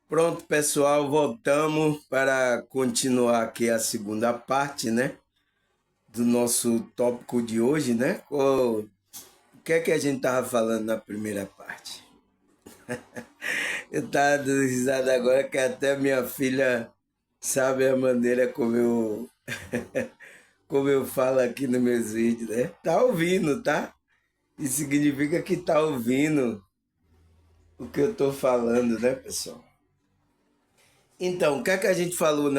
Pronto, pessoal, voltamos para continuar aqui a segunda parte, né, do nosso tópico de hoje, né? O que é que a gente tava falando na primeira parte? Eu tava dando risada agora que até minha filha sabe a maneira como eu, como eu falo aqui nos meus vídeos, né? Tá ouvindo, tá? Isso significa que tá ouvindo o que eu tô falando, né, pessoal? Então, o que é que a gente falou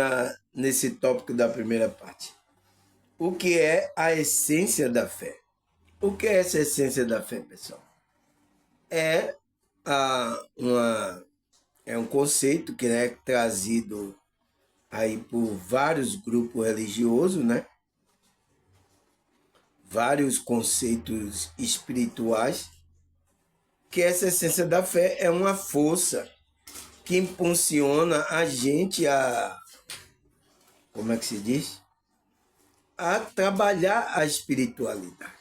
nesse tópico da primeira parte? O que é a essência da fé? O que é essa essência da fé, pessoal? É, uma, é um conceito que é trazido aí por vários grupos religiosos, né? Vários conceitos espirituais, que essa essência da fé é uma força que impulsiona a gente como é que se diz? A trabalhar a espiritualidade.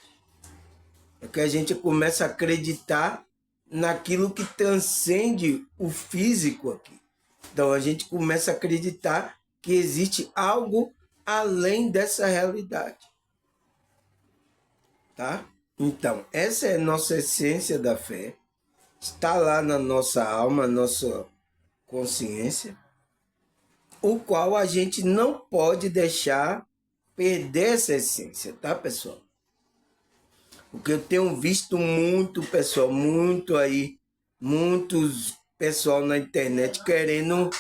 É que a gente começa a acreditar naquilo que transcende o físico aqui. Então a gente começa a acreditar que existe algo além dessa realidade, tá? Então, essa é a nossa essência da fé, está lá na nossa alma, nossa consciência, o qual a gente não pode deixar perder essa essência, tá, pessoal? Porque eu tenho visto muito pessoal, muito aí, muitos pessoal na internet querendo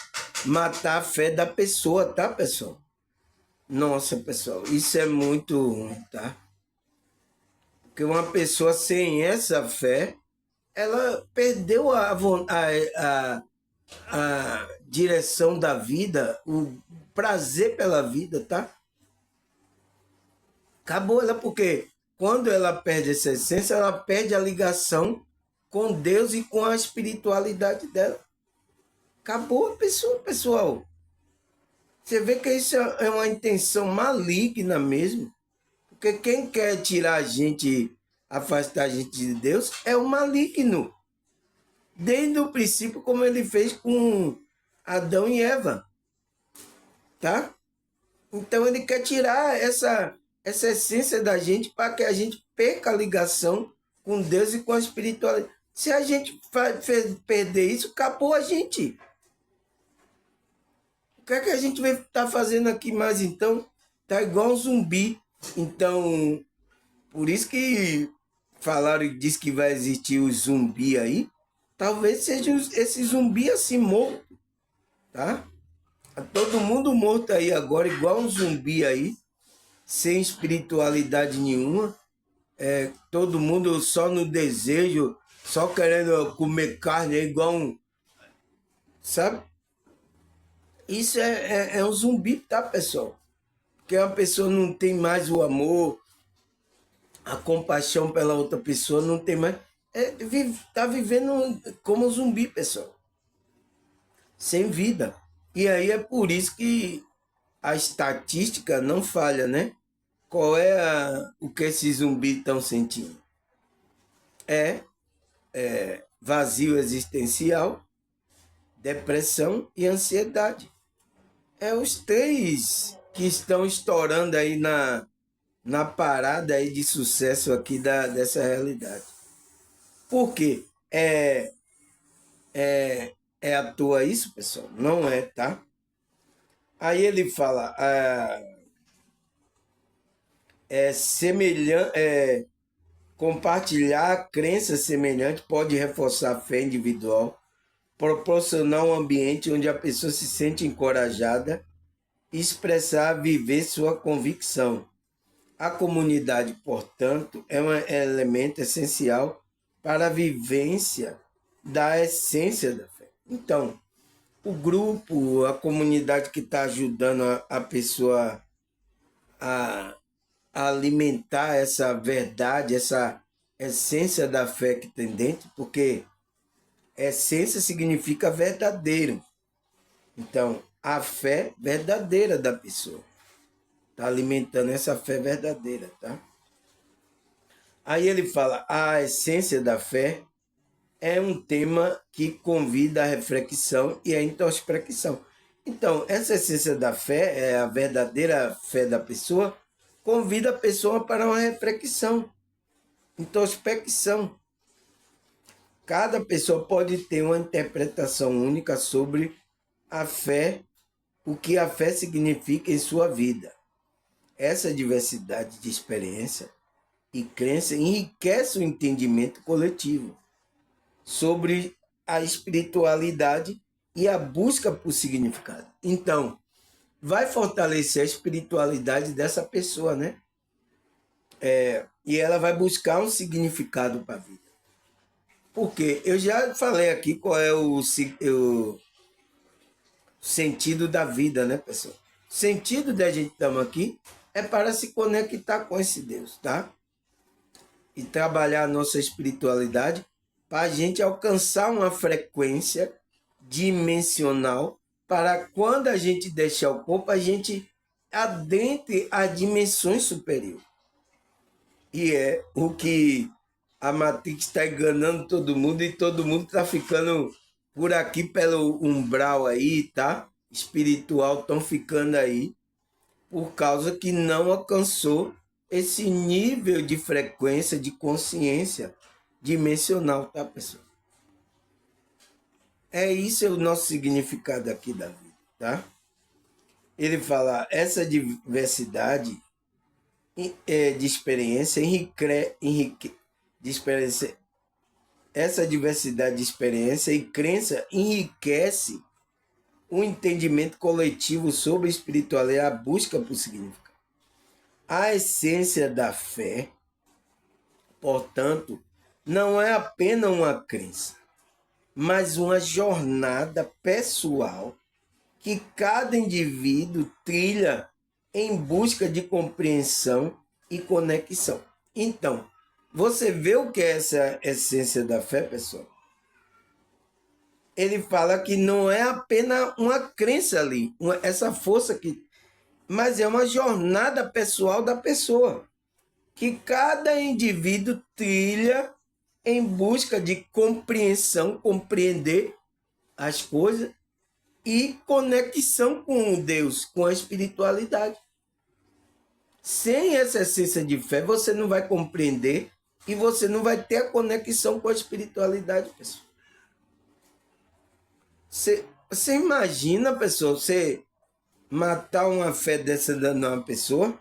matar a fé da pessoa, tá, pessoal? Nossa, pessoal, isso é muito ruim, tá? Porque uma pessoa sem essa fé, ela perdeu a direção da vida, o prazer pela vida, tá? Acabou ela, porque quando ela perde essa essência, ela perde a ligação com Deus e com a espiritualidade dela. Acabou a pessoa, pessoal. Você vê que isso é uma intenção maligna mesmo. Porque quem quer tirar a gente, afastar a gente de Deus, é o maligno. Desde o princípio, como ele fez com Adão e Eva, tá? Então ele quer tirar essa essência da gente para que a gente perca a ligação com Deus e com a espiritualidade. Se a gente perder isso, acabou a gente. O que é que a gente vai estar fazendo aqui mais então? Tá igual um zumbi. Então, por isso que falaram e diz que vai existir o zumbi aí. Talvez seja esse zumbi assim morto, tá? Tá todo mundo morto aí agora, igual um zumbi aí, sem espiritualidade nenhuma. Todo mundo só no desejo, só querendo comer carne, é igual um. Sabe? Isso é um zumbi, tá, pessoal? Porque a pessoa não tem mais o amor, a compaixão pela outra pessoa, não tem mais. Tá vivendo como um zumbi, pessoal, sem vida. E aí é por isso que a estatística não falha, né? Qual é o que esses zumbis estão sentindo? É vazio existencial, depressão e ansiedade. É os três que estão estourando aí na parada aí de sucesso aqui dessa realidade. Por quê? É à toa isso, pessoal? Não é, tá? Aí ele fala, compartilhar a crença semelhante pode reforçar a fé individual, proporcionar um ambiente onde a pessoa se sente encorajada, expressar, viver sua convicção. A comunidade, portanto, é um elemento essencial para a vivência da essência da fé. Então, o grupo, a comunidade que está ajudando a pessoa a, a alimentar essa verdade, essa essência da fé que tem dentro, porque essência significa verdadeiro. Então, a fé verdadeira da pessoa. Está alimentando essa fé verdadeira, tá? Aí ele fala, a essência da fé é um tema que convida a reflexão e a introspecção. Então, essa essência da fé, é a verdadeira fé da pessoa, convida a pessoa para uma reflexão, introspecção. Cada pessoa pode ter uma interpretação única sobre a fé, o que a fé significa em sua vida. Essa diversidade de experiência e crença enriquece o entendimento coletivo sobre a espiritualidade e a busca por significado. Então, vai fortalecer a espiritualidade dessa pessoa, né? E ela vai buscar um significado para a vida. Porque eu já falei aqui qual é o sentido da vida, né, pessoal? O sentido da gente estar aqui é para se conectar com esse Deus, tá? E trabalhar a nossa espiritualidade para a gente alcançar uma frequência dimensional para quando a gente deixar o corpo, a gente adentre as dimensões superiores. E é o que a Matrix está enganando todo mundo e todo mundo está ficando por aqui pelo umbral aí, tá? Espiritual, estão ficando aí por causa que não alcançou esse nível de frequência, de consciência dimensional, tá, pessoal? É isso o nosso significado aqui da vida, tá? Ele fala, essa diversidade de experiência de experiência, essa diversidade de experiência e crença enriquece o entendimento coletivo sobre a espiritualidade, a busca por significado. A essência da fé, portanto, não é apenas uma crença, mas uma jornada pessoal que cada indivíduo trilha em busca de compreensão e conexão. Então, você vê o que é essa essência da fé, pessoal? Ele fala que não é apenas uma crença ali, essa força que, mas é uma jornada pessoal da pessoa, que cada indivíduo trilha em busca de compreensão, compreender as coisas e conexão com Deus, com a espiritualidade. Sem essa essência de fé, você não vai compreender e você não vai ter a conexão com a espiritualidade, pessoal. Você imagina, pessoal, você matar uma fé dessa numa pessoa?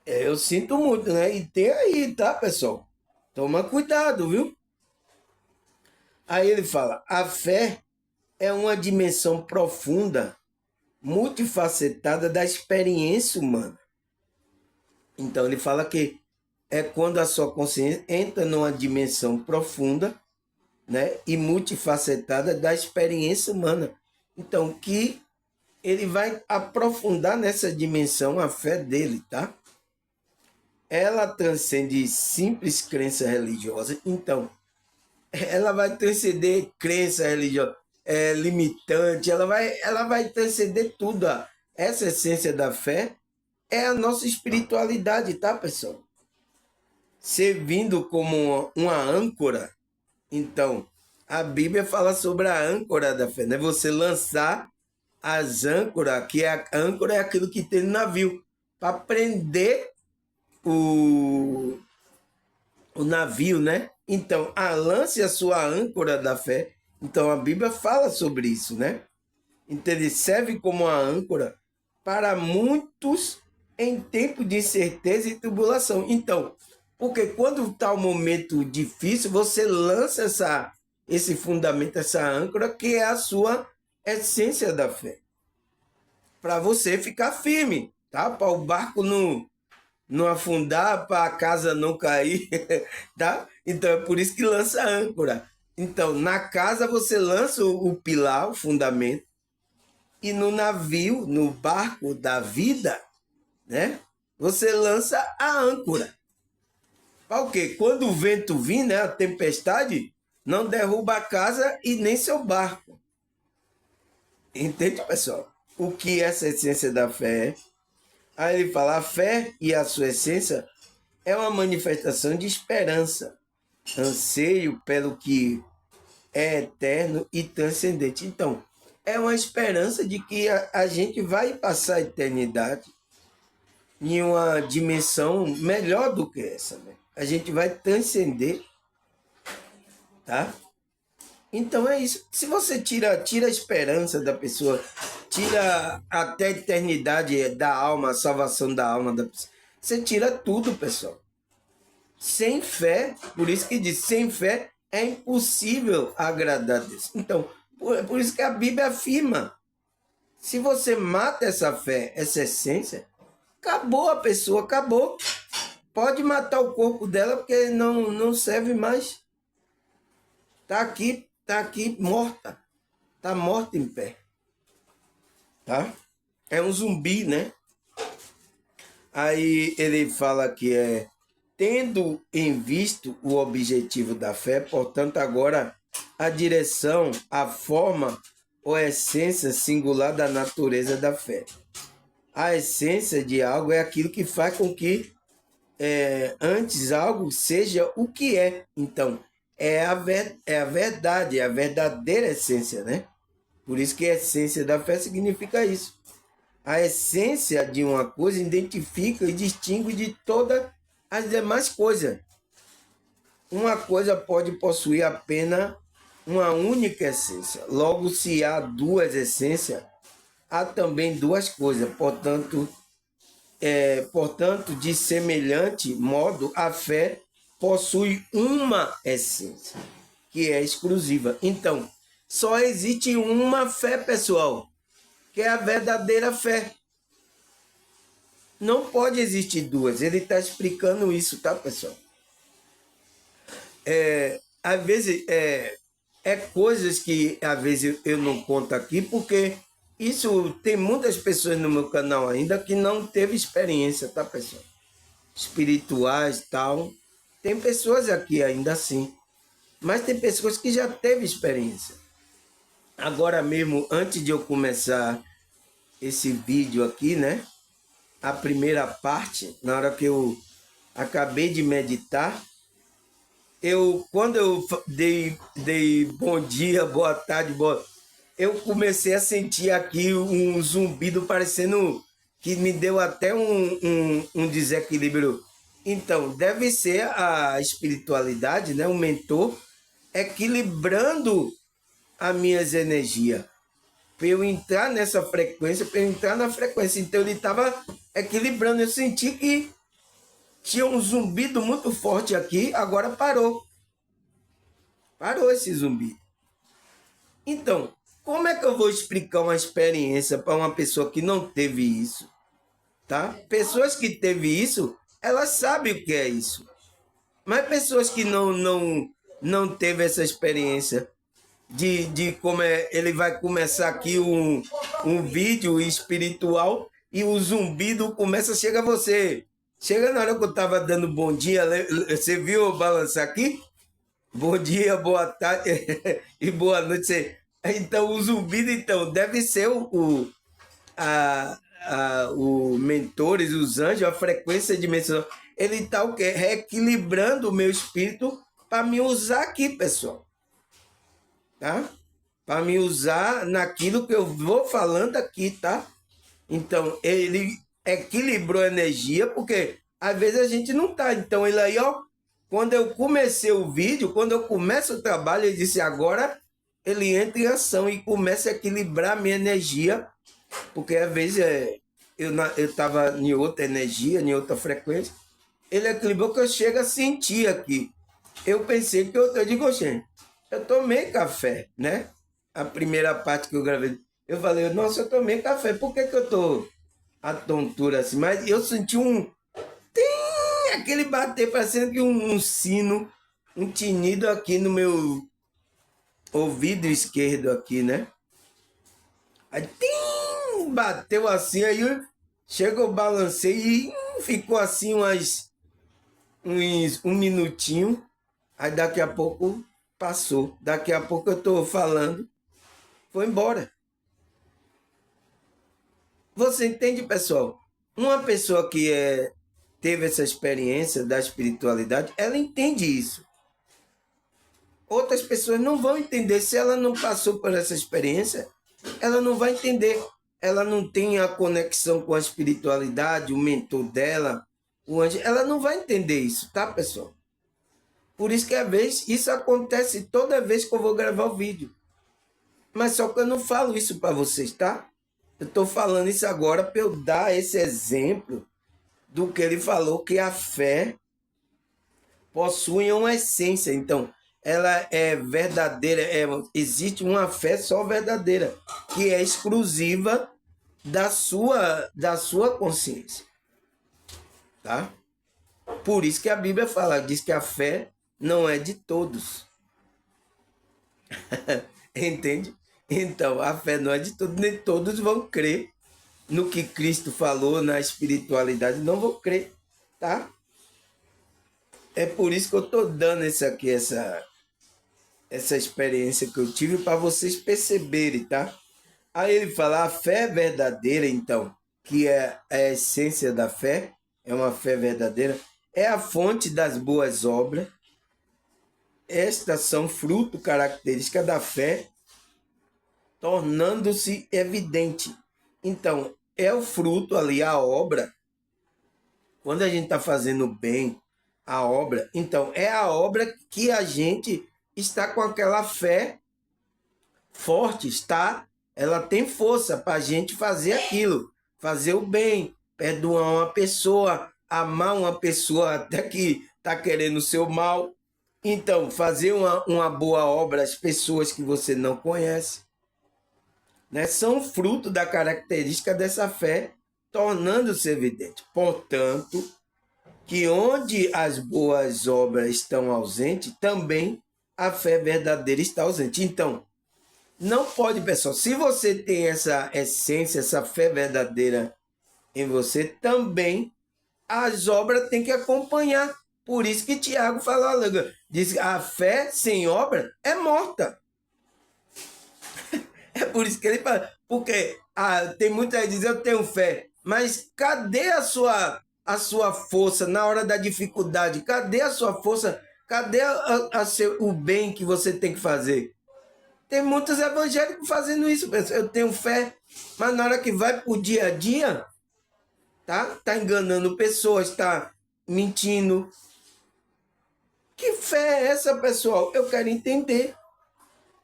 Eu sinto muito, né? E tem aí, tá, pessoal? Toma cuidado, viu? Aí ele fala, a fé é uma dimensão profunda, multifacetada da experiência humana. Então ele fala que é quando a sua consciência entra numa dimensão profunda, né, e multifacetada da experiência humana. Então que ele vai aprofundar nessa dimensão a fé dele, tá? Ela transcende simples crença religiosa. Então, ela vai transcender crença religiosa limitante, ela vai transcender tudo. Essa essência da fé é a nossa espiritualidade, tá, pessoal? Servindo como uma âncora. Então, a Bíblia fala sobre a âncora da fé, né? Você lançar as âncoras, que a âncora é aquilo que tem no navio, para prender o navio, né? Então, lance a sua âncora da fé. Então, a Bíblia fala sobre isso, né? Então, ele serve como uma âncora para muitos em tempo de incerteza e tribulação. Então, porque quando está um momento difícil, você lança esse fundamento, essa âncora, que é a sua essência da fé. Para você ficar firme, tá? Para o barco não afundar, para a casa não cair, tá? Então é por isso que lança a âncora. Então, na casa você lança o pilar, o fundamento, e no navio, no barco da vida, né? Você lança a âncora. Para o quê? Quando o vento vir, né, a tempestade, não derruba a casa e nem seu barco. Entende, pessoal? O que é essa essência da fé é? Aí ele fala, a fé e a sua essência é uma manifestação de esperança, anseio pelo que é eterno e transcendente. Então, é uma esperança de que a gente vai passar a eternidade em uma dimensão melhor do que essa, né? A gente vai transcender, tá? Então é isso. Se você tira a esperança da pessoa, tira até a eternidade da alma, a salvação da alma da pessoa, você tira tudo, pessoal. Sem fé, por isso que diz, sem fé é impossível agradar a Deus. Então, por isso que a Bíblia afirma, se você mata essa fé, essa essência, acabou a pessoa, acabou. Pode matar o corpo dela porque não serve mais. Tá aqui morta. Tá morta em pé. Tá? É um zumbi, né? Aí ele fala que tendo em visto o objetivo da fé, portanto agora a direção, a forma ou a essência singular da natureza da fé. A essência de algo é aquilo que faz com que antes algo seja o que é. Então, é a verdade, é a verdadeira essência, né? Por isso que a essência da fé significa isso. A essência de uma coisa identifica e distingue de todas as demais coisas. Uma coisa pode possuir apenas uma única essência. Logo, se há duas essências, há também duas coisas. Portanto, de semelhante modo, a fé possui uma essência, que é exclusiva. Então, só existe uma fé, pessoal, que é a verdadeira fé. Não pode existir duas. Ele está explicando isso, tá, pessoal? Às vezes, coisas que às vezes eu não conto aqui, porque isso tem muitas pessoas no meu canal ainda que não teve experiência, tá, pessoal? Espirituais e tal. Tem pessoas aqui ainda assim. Mas tem pessoas que já teve experiência. Agora mesmo, antes de eu começar esse vídeo aqui, né? A primeira parte, na hora que eu acabei de meditar, quando eu dei bom dia, boa tarde, eu comecei a sentir aqui um zumbido parecendo que me deu até um desequilíbrio. Então, deve ser a espiritualidade, né? O mentor equilibrando as minhas energias. Para eu entrar nessa frequência, para eu entrar na frequência. Então, ele estava equilibrando. Eu senti que tinha um zumbido muito forte aqui, agora parou. Parou esse zumbido. Então, como é que eu vou explicar uma experiência para uma pessoa que não teve isso? Tá? Pessoas que teve isso, elas sabem o que é isso. Mas pessoas que não teve essa experiência de como ele vai começar aqui um vídeo espiritual e o zumbido começa, chega a você. Chega na hora que eu estava dando bom dia, você viu eu balançar aqui? Bom dia, boa tarde e boa noite. Então, o zumbido então, deve ser o mentores, os anjos, a frequência dimensional. Ele está o quê? Reequilibrando o meu espírito para me usar aqui, pessoal. Tá? Para me usar naquilo que eu vou falando aqui, tá? Então, ele equilibrou a energia, porque às vezes a gente não tá. Então, ele aí, ó, quando eu comecei o vídeo, quando eu começo o trabalho, ele disse, agora ele entra em ação e começa a equilibrar a minha energia, porque às vezes eu estava em outra energia, em outra frequência, ele equilibrou que eu chego a sentir aqui. Eu pensei que eu digo, gente, eu tomei café, né? A primeira parte que eu gravei, eu falei, nossa, eu tomei café, por que eu tô a tontura assim? Mas eu senti aquele bater, parecendo que um sino, um tinido aqui no meu ouvido esquerdo aqui, né? Aí bateu assim, aí chegou, balancei e ficou assim um minutinho, aí daqui a pouco passou. Daqui a pouco eu tô falando, foi embora. Você entende, pessoal? Uma pessoa que teve essa experiência da espiritualidade, ela entende isso. outras pessoas não vão entender. Se ela não passou por essa experiência, ela não vai entender. Ela não tem a conexão com a espiritualidade, o mentor dela, o anjo. Ela não vai entender isso, tá, pessoal? Por isso que, às vezes, isso acontece toda vez que eu vou gravar o vídeo. Mas só que eu não falo isso para vocês, tá? Eu estou falando isso agora para eu dar esse exemplo do que ele falou, que a fé possui uma essência. Então, ela é verdadeira, existe uma fé só verdadeira, que é exclusiva da sua consciência. Tá? Por isso que a Bíblia fala, diz que a fé não é de todos. Entende? Então, a fé não é de todos, nem todos vão crer no que Cristo falou, na espiritualidade, não vão crer, tá? É por isso que eu estou dando essa experiência que eu tive para vocês perceberem, tá? Aí ele fala, a fé verdadeira, então, que é a essência da fé, é uma fé verdadeira, é a fonte das boas obras. Estas são fruto característica da fé, tornando-se evidente. Então, é o fruto ali, a obra. Quando a gente está fazendo bem, a obra, então, é a obra que a gente está com aquela fé forte, está, ela tem força para a gente fazer aquilo, fazer o bem, perdoar uma pessoa, amar uma pessoa até que está querendo o seu mal. Então, fazer uma boa obra às pessoas que você não conhece, né, são fruto da característica dessa fé, tornando-se evidente. Portanto, que onde as boas obras estão ausentes, também a fé verdadeira está ausente. Então, não pode, pessoal, se você tem essa essência, essa fé verdadeira em você, também as obras têm que acompanhar. Por isso que Tiago fala, diz que a fé sem obra é morta. É por isso que ele fala, porque tem muita gente que diz, eu tenho fé, mas cadê a sua força na hora da dificuldade? Cadê a sua força? Cadê o bem que você tem que fazer? Tem muitos evangélicos fazendo isso, pessoal. Eu tenho fé, mas na hora que vai pro dia a dia, tá enganando pessoas, tá mentindo. Que fé é essa, pessoal? Eu quero entender,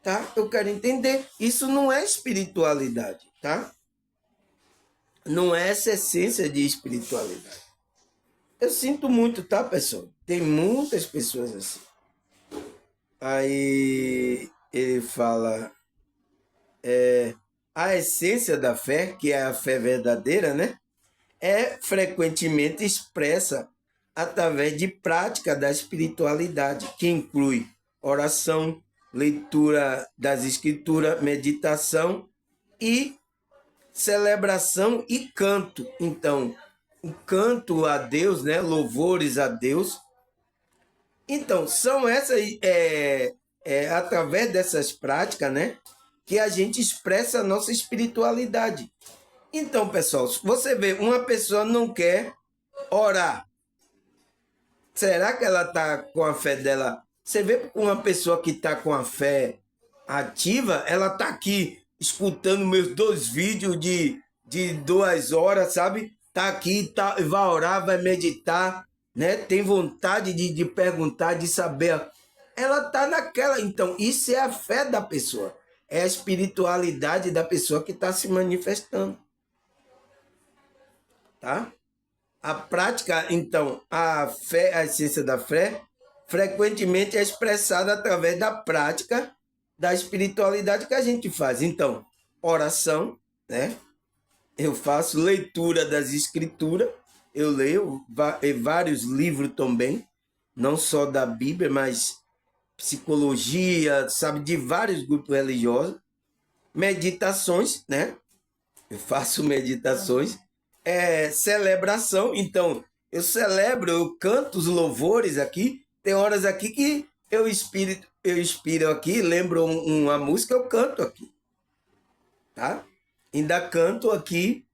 tá? Eu quero entender. Isso não é espiritualidade, tá? Não é essa essência de espiritualidade. Eu sinto muito, tá, pessoal? Tem muitas pessoas assim. Aí ele fala, a essência da fé, que é a fé verdadeira, né? É frequentemente expressa através de prática da espiritualidade, que inclui oração, leitura das escrituras, meditação e celebração e canto. Então, o canto a Deus, né? Louvores a Deus. Então, são essas, através dessas práticas, né? Que a gente expressa a nossa espiritualidade. Então, pessoal, você vê, uma pessoa não quer orar. Será que ela está com a fé dela? Você vê uma pessoa que está com a fé ativa, ela está aqui escutando meus 2 vídeos de 2 horas, sabe? Está aqui, vai orar, vai meditar, né? Tem vontade de perguntar, de saber. Ela está naquela. Então, isso é a fé da pessoa. É a espiritualidade da pessoa que está se manifestando. Tá? A prática, então, a fé, a essência da fé, frequentemente é expressada através da prática da espiritualidade que a gente faz. Então, oração, né? Eu faço leitura das escrituras, eu leio vários livros também, não só da Bíblia, mas psicologia, sabe, de vários grupos religiosos. Meditações, né? Eu faço meditações. Celebração, então eu celebro, eu canto os louvores aqui. Tem horas aqui que eu inspiro aqui, lembro uma música, eu canto aqui, tá? Ainda canto aqui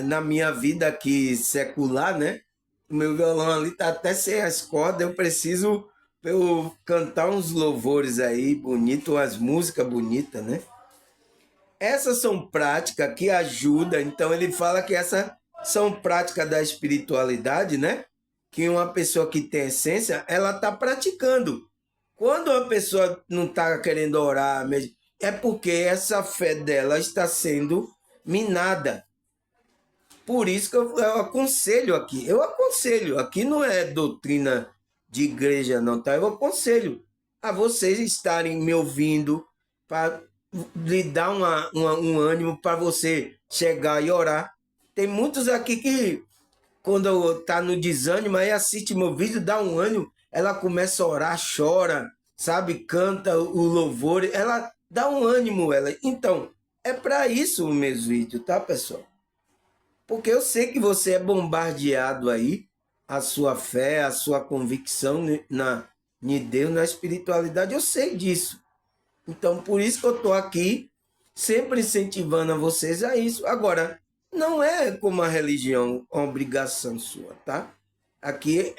na minha vida aqui secular, né? O meu violão ali tá até sem as cordas, eu preciso eu cantar uns louvores aí bonitos, umas músicas bonitas, né? Essas são práticas que ajudam, então ele fala que essas são práticas da espiritualidade, né? Que uma pessoa que tem essência, ela está praticando. Quando uma pessoa não está querendo orar, é porque essa fé dela está sendo minada. Por isso que eu aconselho aqui. Eu aconselho, aqui não é doutrina de igreja, não, tá? Eu aconselho a vocês estarem me ouvindo para lhe dar um ânimo para você chegar e orar. Tem muitos aqui que, quando tá no desânimo, aí assiste meu vídeo, dá um ânimo, ela começa a orar, chora, sabe? Canta o louvor, ela dá um ânimo, ela. Então, é para isso o meu vídeo, tá, pessoal? Porque eu sei que você é bombardeado aí, a sua fé, a sua convicção em Deus, na espiritualidade, eu sei disso. Então, por isso que eu estou aqui, sempre incentivando a vocês a isso. Agora, não é como a religião, uma obrigação sua, tá? Aqui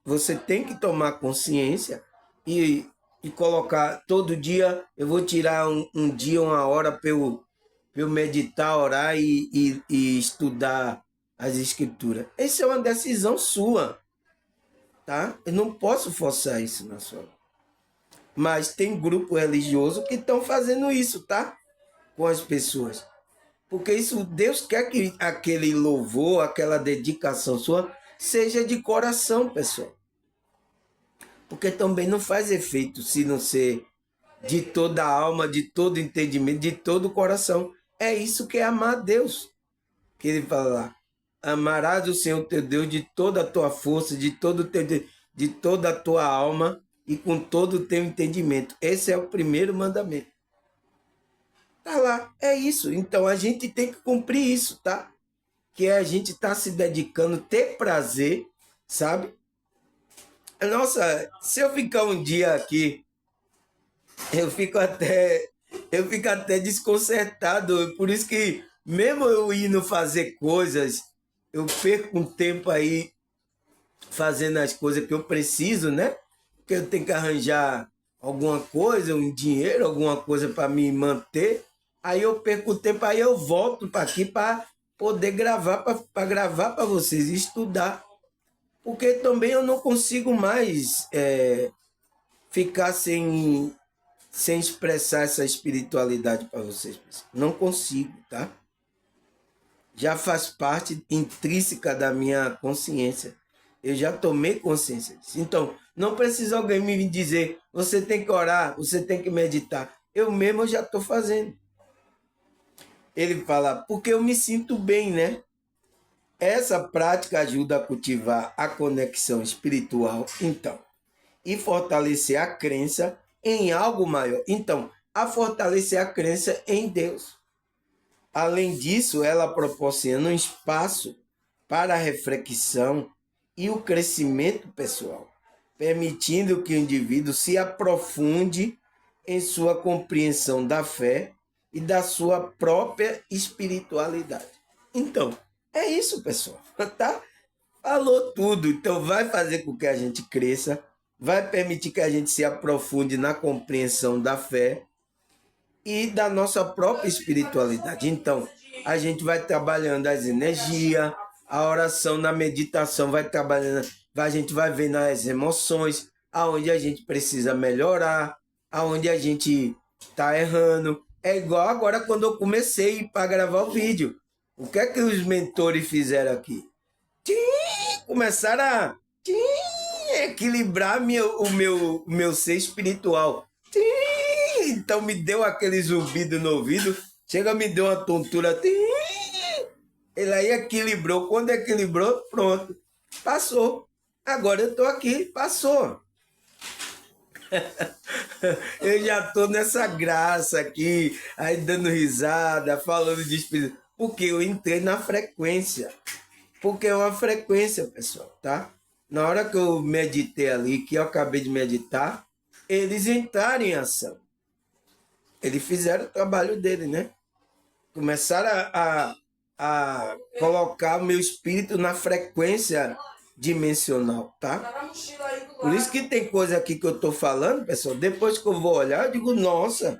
você tem que tomar consciência e colocar todo dia, eu vou tirar um dia, uma hora para eu meditar, orar e estudar as escrituras. Essa é uma decisão sua, tá? Eu não posso forçar isso na sua vida. Mas tem grupo religioso que estão fazendo isso, tá? Com as pessoas. Porque isso, Deus quer que aquele louvor, aquela dedicação sua, seja de coração, pessoal. Porque também não faz efeito se não ser de toda a alma, de todo entendimento, de todo o coração. É isso que é amar a Deus. Que ele fala lá, amarás o Senhor teu Deus de toda a tua força, de toda a tua alma e com todo o teu entendimento. Esse é o primeiro mandamento. Tá lá, é isso. Então a gente tem que cumprir isso, tá? Que é a gente tá se dedicando, ter prazer, sabe? Nossa, se eu ficar um dia aqui, eu fico até desconcertado. Por isso que mesmo eu indo fazer coisas, eu perco um tempo aí fazendo as coisas que eu preciso, né? Porque eu tenho que arranjar alguma coisa, um dinheiro, alguma coisa para me manter. Aí eu perco tempo, aí eu volto para aqui para poder gravar, para gravar para vocês, estudar. Porque também eu não consigo mais ficar sem expressar essa espiritualidade para vocês. Não consigo, tá? Já faz parte intrínseca da minha consciência. Eu já tomei consciência disso. Então, não precisa alguém me dizer, você tem que orar, você tem que meditar. Eu mesmo já estou fazendo. Ele fala, porque eu me sinto bem, né? Essa prática ajuda a cultivar a conexão espiritual, então, e fortalecer a crença em algo maior. Então, a fortalecer a crença em Deus. Além disso, ela proporciona um espaço para a reflexão e o crescimento pessoal, permitindo que o indivíduo se aprofunde em sua compreensão da fé e da sua própria espiritualidade. Então, é isso, pessoal, tá? Falou tudo. Então, vai fazer com que a gente cresça, vai permitir que a gente se aprofunde na compreensão da fé e da nossa própria espiritualidade. Então, a gente vai trabalhando as energias, a oração na meditação vai trabalhando, a gente vai vendo as emoções, aonde a gente precisa melhorar, aonde a gente está errando. É igual agora quando eu comecei para gravar o vídeo. O que é que os mentores fizeram aqui? Começaram a equilibrar o meu ser espiritual. Então me deu aquele zumbido no ouvido, chega, me deu uma tontura. Ele aí equilibrou. Quando equilibrou, pronto. Passou. Agora eu tô aqui, passou. Eu já tô nessa graça aqui, aí dando risada, falando de espírito. Porque eu entrei na frequência. Porque é uma frequência, pessoal, tá? Na hora que eu meditei ali, que eu acabei de meditar, eles entraram em ação. Eles fizeram o trabalho dele, né? Começaram a colocar o meu espírito na frequência dimensional, tá? Por isso que tem coisa aqui que eu estou falando, pessoal, depois que eu vou olhar, eu digo, nossa,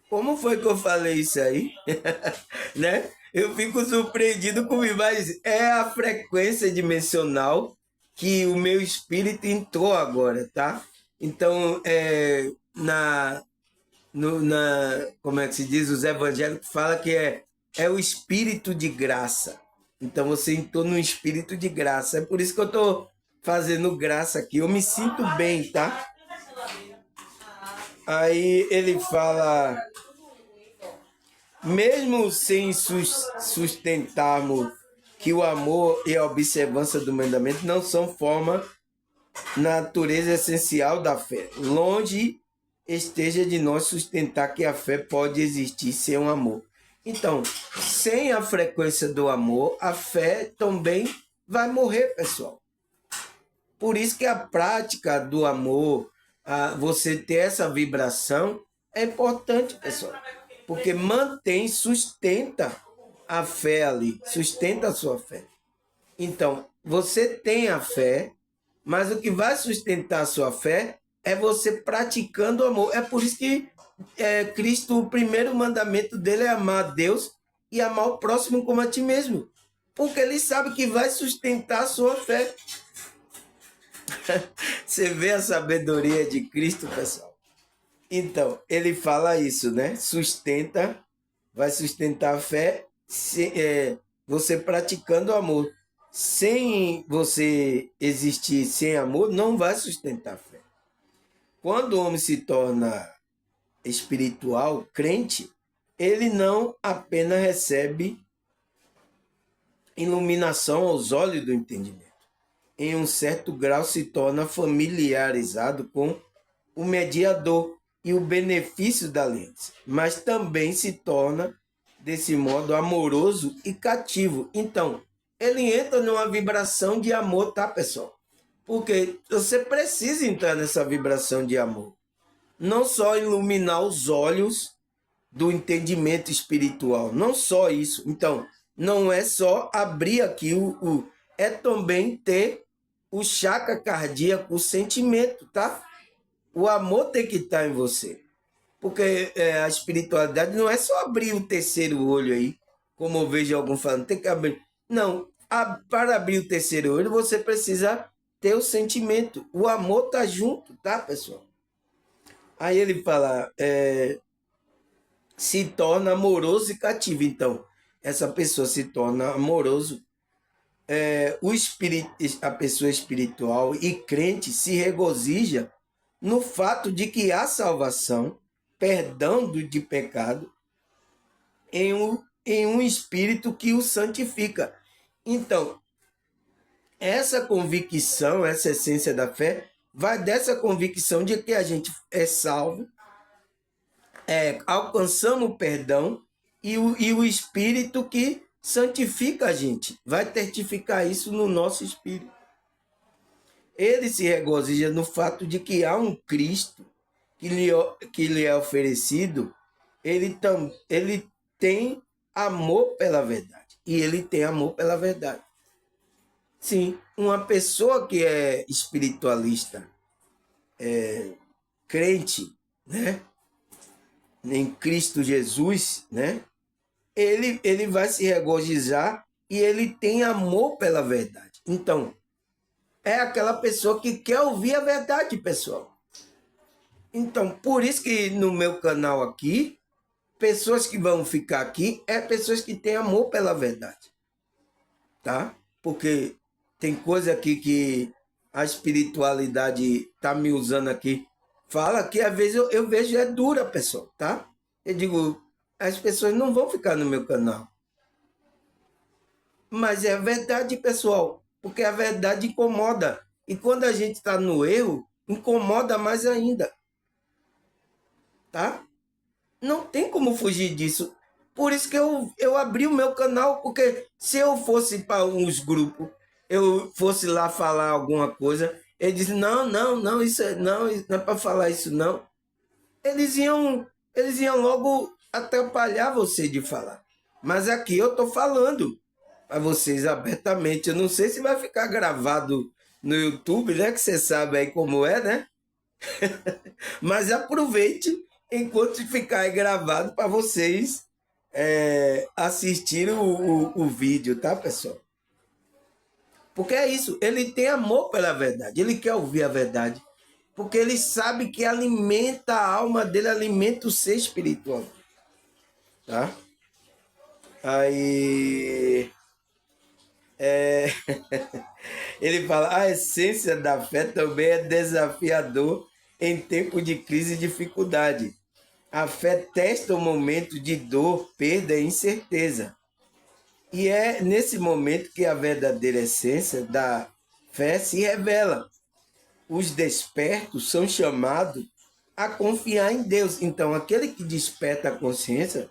como foi que eu falei isso aí? Né? Eu fico surpreendido comigo, mas é a frequência dimensional que o meu espírito entrou agora, tá? Então, como é que se diz? Os evangélicos falam que é o espírito de graça. Então, você entrou no espírito de graça. É por isso que eu estou fazendo graça aqui. Eu me sinto bem, tá? Aí ele fala, mesmo sem sustentarmos que o amor e a observância do mandamento não são forma, natureza essencial da fé. Longe esteja de nós sustentar que a fé pode existir sem o amor. Então, sem a frequência do amor, a fé também vai morrer, pessoal. Por isso que a prática do amor, você ter essa vibração, é importante, pessoal. Porque mantém, sustenta a fé ali, sustenta a sua fé. Então, você tem a fé, mas o que vai sustentar a sua fé é você praticando o amor. É por isso que Cristo, o primeiro mandamento dele é amar a Deus e amar o próximo como a ti mesmo. Porque ele sabe que vai sustentar a sua fé. Você vê a sabedoria de Cristo, pessoal? Então, ele fala isso, né? Vai sustentar a fé, você praticando o amor. Sem você existir sem amor, não vai sustentar a fé. Quando o homem se torna espiritual, crente, ele não apenas recebe iluminação aos olhos do entendimento. Em um certo grau se torna familiarizado com o mediador e o benefício da aliança, mas também se torna, desse modo, amoroso e cativo. Então, ele entra numa vibração de amor, tá, pessoal? Porque você precisa entrar nessa vibração de amor. Não só iluminar os olhos do entendimento espiritual, não só isso. Então, não é só abrir aqui é também ter o chakra cardíaco, o sentimento, tá? O amor tem que estar em você. Porque a espiritualidade não é só abrir o terceiro olho aí, como eu vejo alguns falando, tem que abrir. Não, para abrir o terceiro olho, você precisa ter o sentimento. O amor tá junto, tá, pessoal? Aí ele fala, se torna amoroso e cativo. Então, essa pessoa se torna amoroso. A pessoa espiritual e crente se regozija no fato de que há salvação, perdão de pecado, em um espírito que o santifica. Então, essa convicção, essa essência da fé, vai dessa convicção de que a gente é salvo, alcançamos o perdão e o espírito que santifica a gente. Vai certificar isso no nosso espírito. Ele se regozija no fato de que há um Cristo que lhe é oferecido, ele tem amor pela verdade. E ele tem amor pela verdade. Sim, uma pessoa que é espiritualista, crente, né? Em Cristo Jesus, né? Ele vai se regozijar e ele tem amor pela verdade. Então, é aquela pessoa que quer ouvir a verdade, pessoal. Então, por isso que no meu canal aqui, pessoas que vão ficar aqui pessoas que têm amor pela verdade. Tá? Porque tem coisa aqui que a espiritualidade tá me usando aqui. Fala que às vezes eu vejo é dura, pessoal, tá? Eu digo, as pessoas não vão ficar no meu canal. Mas é verdade, pessoal, porque a verdade incomoda. E quando a gente está no erro, incomoda mais ainda. Tá? Não tem como fugir disso. Por isso que eu abri o meu canal, porque se eu fosse para uns grupos, eu fosse lá falar alguma coisa, eles dizem, não, isso não é para falar isso, não. Eles iam logo atrapalhar você de falar. Mas aqui eu estou falando para vocês abertamente. Eu não sei se vai ficar gravado no YouTube, né? Que você sabe aí como é, né? Mas aproveite enquanto ficar aí gravado para vocês assistirem o vídeo, tá, pessoal? Porque é isso, ele tem amor pela verdade, ele quer ouvir a verdade, porque ele sabe que alimenta a alma dele, alimenta o ser espiritual, tá? Aí ele fala, a essência da fé também é desafiador em tempo de crise e dificuldade. A fé testa o momento de dor, perda e incerteza. E é nesse momento que a verdadeira essência da fé se revela. Os despertos são chamados a confiar em Deus. Então, aquele que desperta a consciência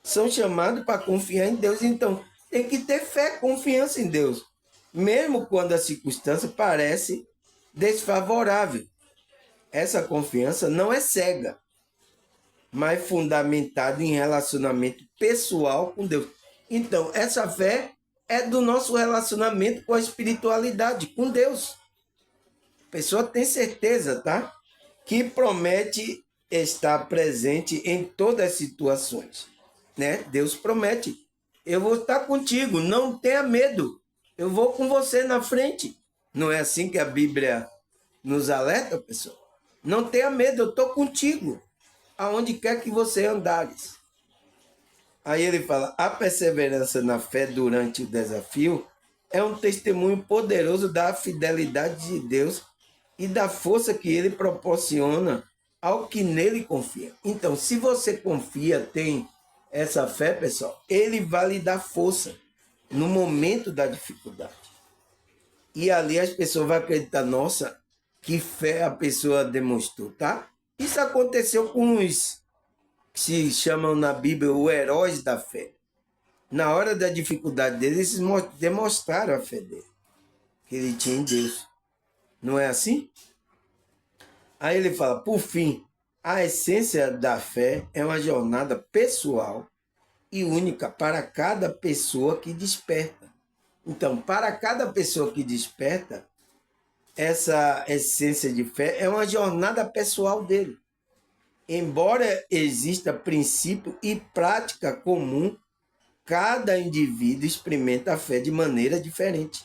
são chamados para confiar em Deus. Então, tem que ter fé, confiança em Deus, mesmo quando a circunstância parece desfavorável. Essa confiança não é cega, mas fundamentada em relacionamento pessoal com Deus. Então, essa fé é do nosso relacionamento com a espiritualidade, com Deus. A pessoa tem certeza, tá? Que promete estar presente em todas as situações, né? Deus promete. Eu vou estar contigo, não tenha medo. Eu vou com você na frente. Não é assim que a Bíblia nos alerta, pessoal? Não tenha medo, eu estou contigo, aonde quer que você andares. Aí ele fala, a perseverança na fé durante o desafio é um testemunho poderoso da fidelidade de Deus e da força que ele proporciona ao que nele confia. Então, se você confia, tem essa fé, pessoal, ele vai lhe dar força no momento da dificuldade. E ali as pessoas vão acreditar, nossa, que fé a pessoa demonstrou, tá? Isso aconteceu com os que se chamam na Bíblia os heróis da fé. Na hora da dificuldade deles, eles demonstraram a fé dele, que ele tinha em Deus. Não é assim? Aí ele fala, por fim, a essência da fé é uma jornada pessoal e única para cada pessoa que desperta. Então, para cada pessoa que desperta, essa essência de fé é uma jornada pessoal dele. Embora exista princípio e prática comum, cada indivíduo experimenta a fé de maneira diferente,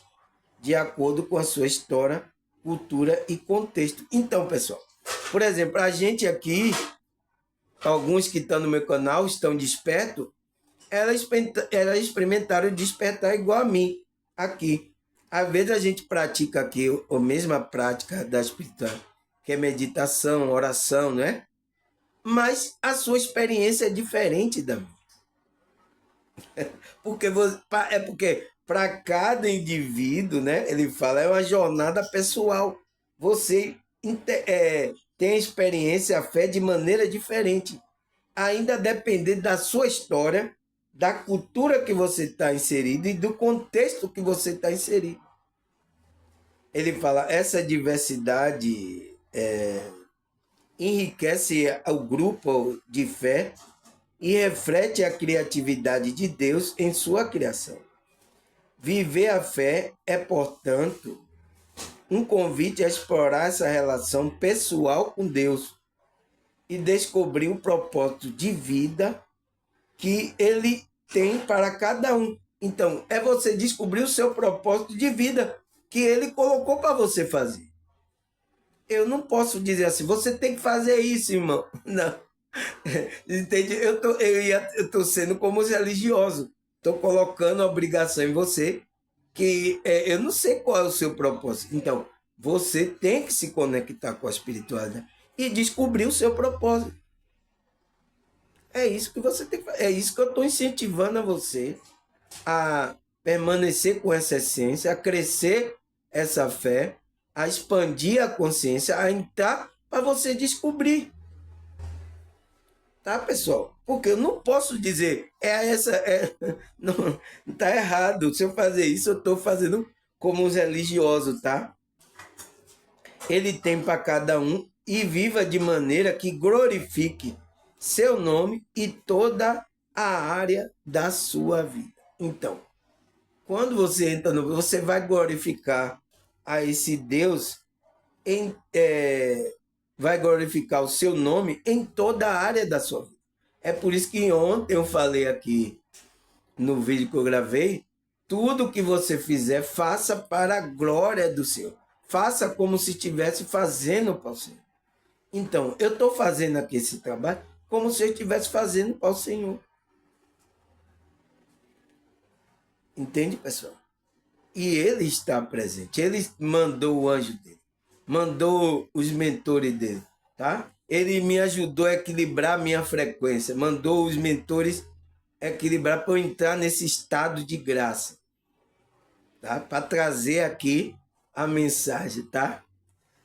de acordo com a sua história, cultura e contexto. Então, pessoal, por exemplo, a gente aqui, alguns que estão no meu canal, estão despertos, elas experimentaram despertar igual a mim, aqui. Às vezes a gente pratica aqui a mesma prática da espiritualidade, que é meditação, oração, não é? Mas a sua experiência é diferente da minha. Porque para cada indivíduo, né? Ele fala, é uma jornada pessoal. Você tem a experiência, a fé de maneira diferente. Ainda dependendo da sua história, da cultura que você está inserido e do contexto que você está inserido. Ele fala, essa diversidade enriquece o grupo de fé e reflete a criatividade de Deus em sua criação. Viver a fé é, portanto, um convite a explorar essa relação pessoal com Deus e descobrir o propósito de vida que ele tem para cada um. Então, é você descobrir o seu propósito de vida que ele colocou para você fazer. Eu não posso dizer assim, você tem que fazer isso, irmão. Não. Entende? Eu tô sendo como os religiosos. Estou colocando a obrigação em você que eu não sei qual é o seu propósito. Então, você tem que se conectar com a espiritualidade e descobrir o seu propósito. É isso que você tem que fazer. É isso que eu estou incentivando a você a permanecer com essa essência, a crescer essa fé, a expandir a consciência, a entrar para você descobrir. Tá, pessoal? Porque eu não posso dizer, não, tá errado. Se eu fazer isso, eu estou fazendo como os religiosos, tá? Ele tem para cada um e viva de maneira que glorifique seu nome e toda a área da sua vida. Então, quando você entra no, você vai glorificar a esse Deus, vai glorificar o seu nome em toda a área da sua vida. É por isso que ontem eu falei aqui no vídeo que eu gravei, tudo que você fizer, faça para a glória do Senhor. Faça como se estivesse fazendo para o Senhor. Então, eu estou fazendo aqui esse trabalho como se eu estivesse fazendo para o Senhor. Entende, pessoal? E ele está presente. Ele mandou o anjo dele. Mandou os mentores dele, tá? Ele me ajudou a equilibrar a minha frequência. Mandou os mentores equilibrar para eu entrar nesse estado de graça, tá? Para trazer aqui a mensagem, tá?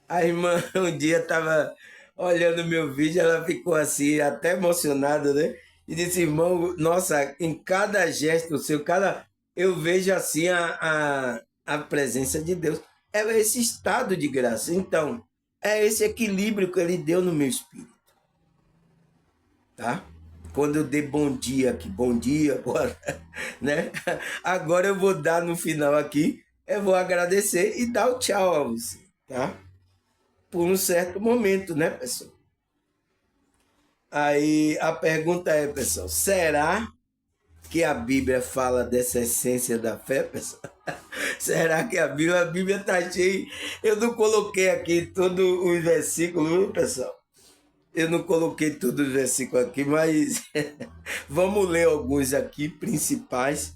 A irmã um dia estava olhando meu vídeo, ela ficou assim, até emocionada, né? E disse, irmão, nossa, em cada gesto seu, eu vejo assim a presença de Deus. É esse estado de graça. Então, é esse equilíbrio que ele deu no meu espírito. Tá? Quando eu dei bom dia aqui, bom dia, boa, né? Agora eu vou dar no final aqui, eu vou agradecer e dar o tchau a você, tá? Por um certo momento, né, pessoal? Aí a pergunta é, pessoal, será que a Bíblia fala dessa essência da fé, pessoal? Será que a Bíblia está cheia? Eu não coloquei aqui todos os versículos, pessoal. Eu não coloquei todos os versículos aqui, mas vamos ler alguns aqui, principais,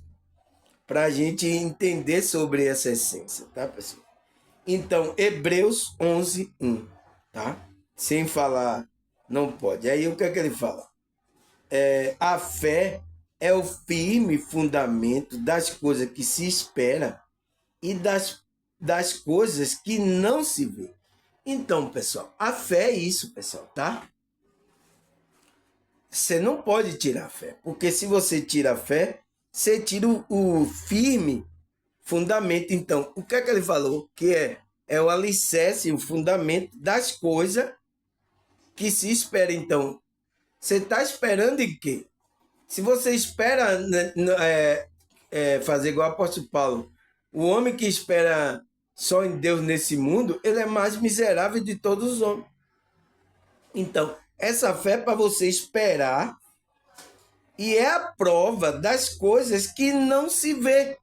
para a gente entender sobre essa essência, tá, pessoal? Então, Hebreus 11, 1, tá? Sem falar, não pode. Aí o que é que ele fala? A fé é o firme fundamento das coisas que se espera e das coisas que não se vê. Então, pessoal, a fé é isso, pessoal, tá? Você não pode tirar a fé, porque se você tira a fé, você tira o firme fundamento. Então, o que é que ele falou? Que é o alicerce, o fundamento das coisas que se espera. Então, você está esperando em quê? Se você espera fazer igual o apóstolo Paulo, o homem que espera só em Deus nesse mundo, ele é mais miserável de todos os homens. Então, essa fé é para você esperar e é a prova das coisas que não se vê.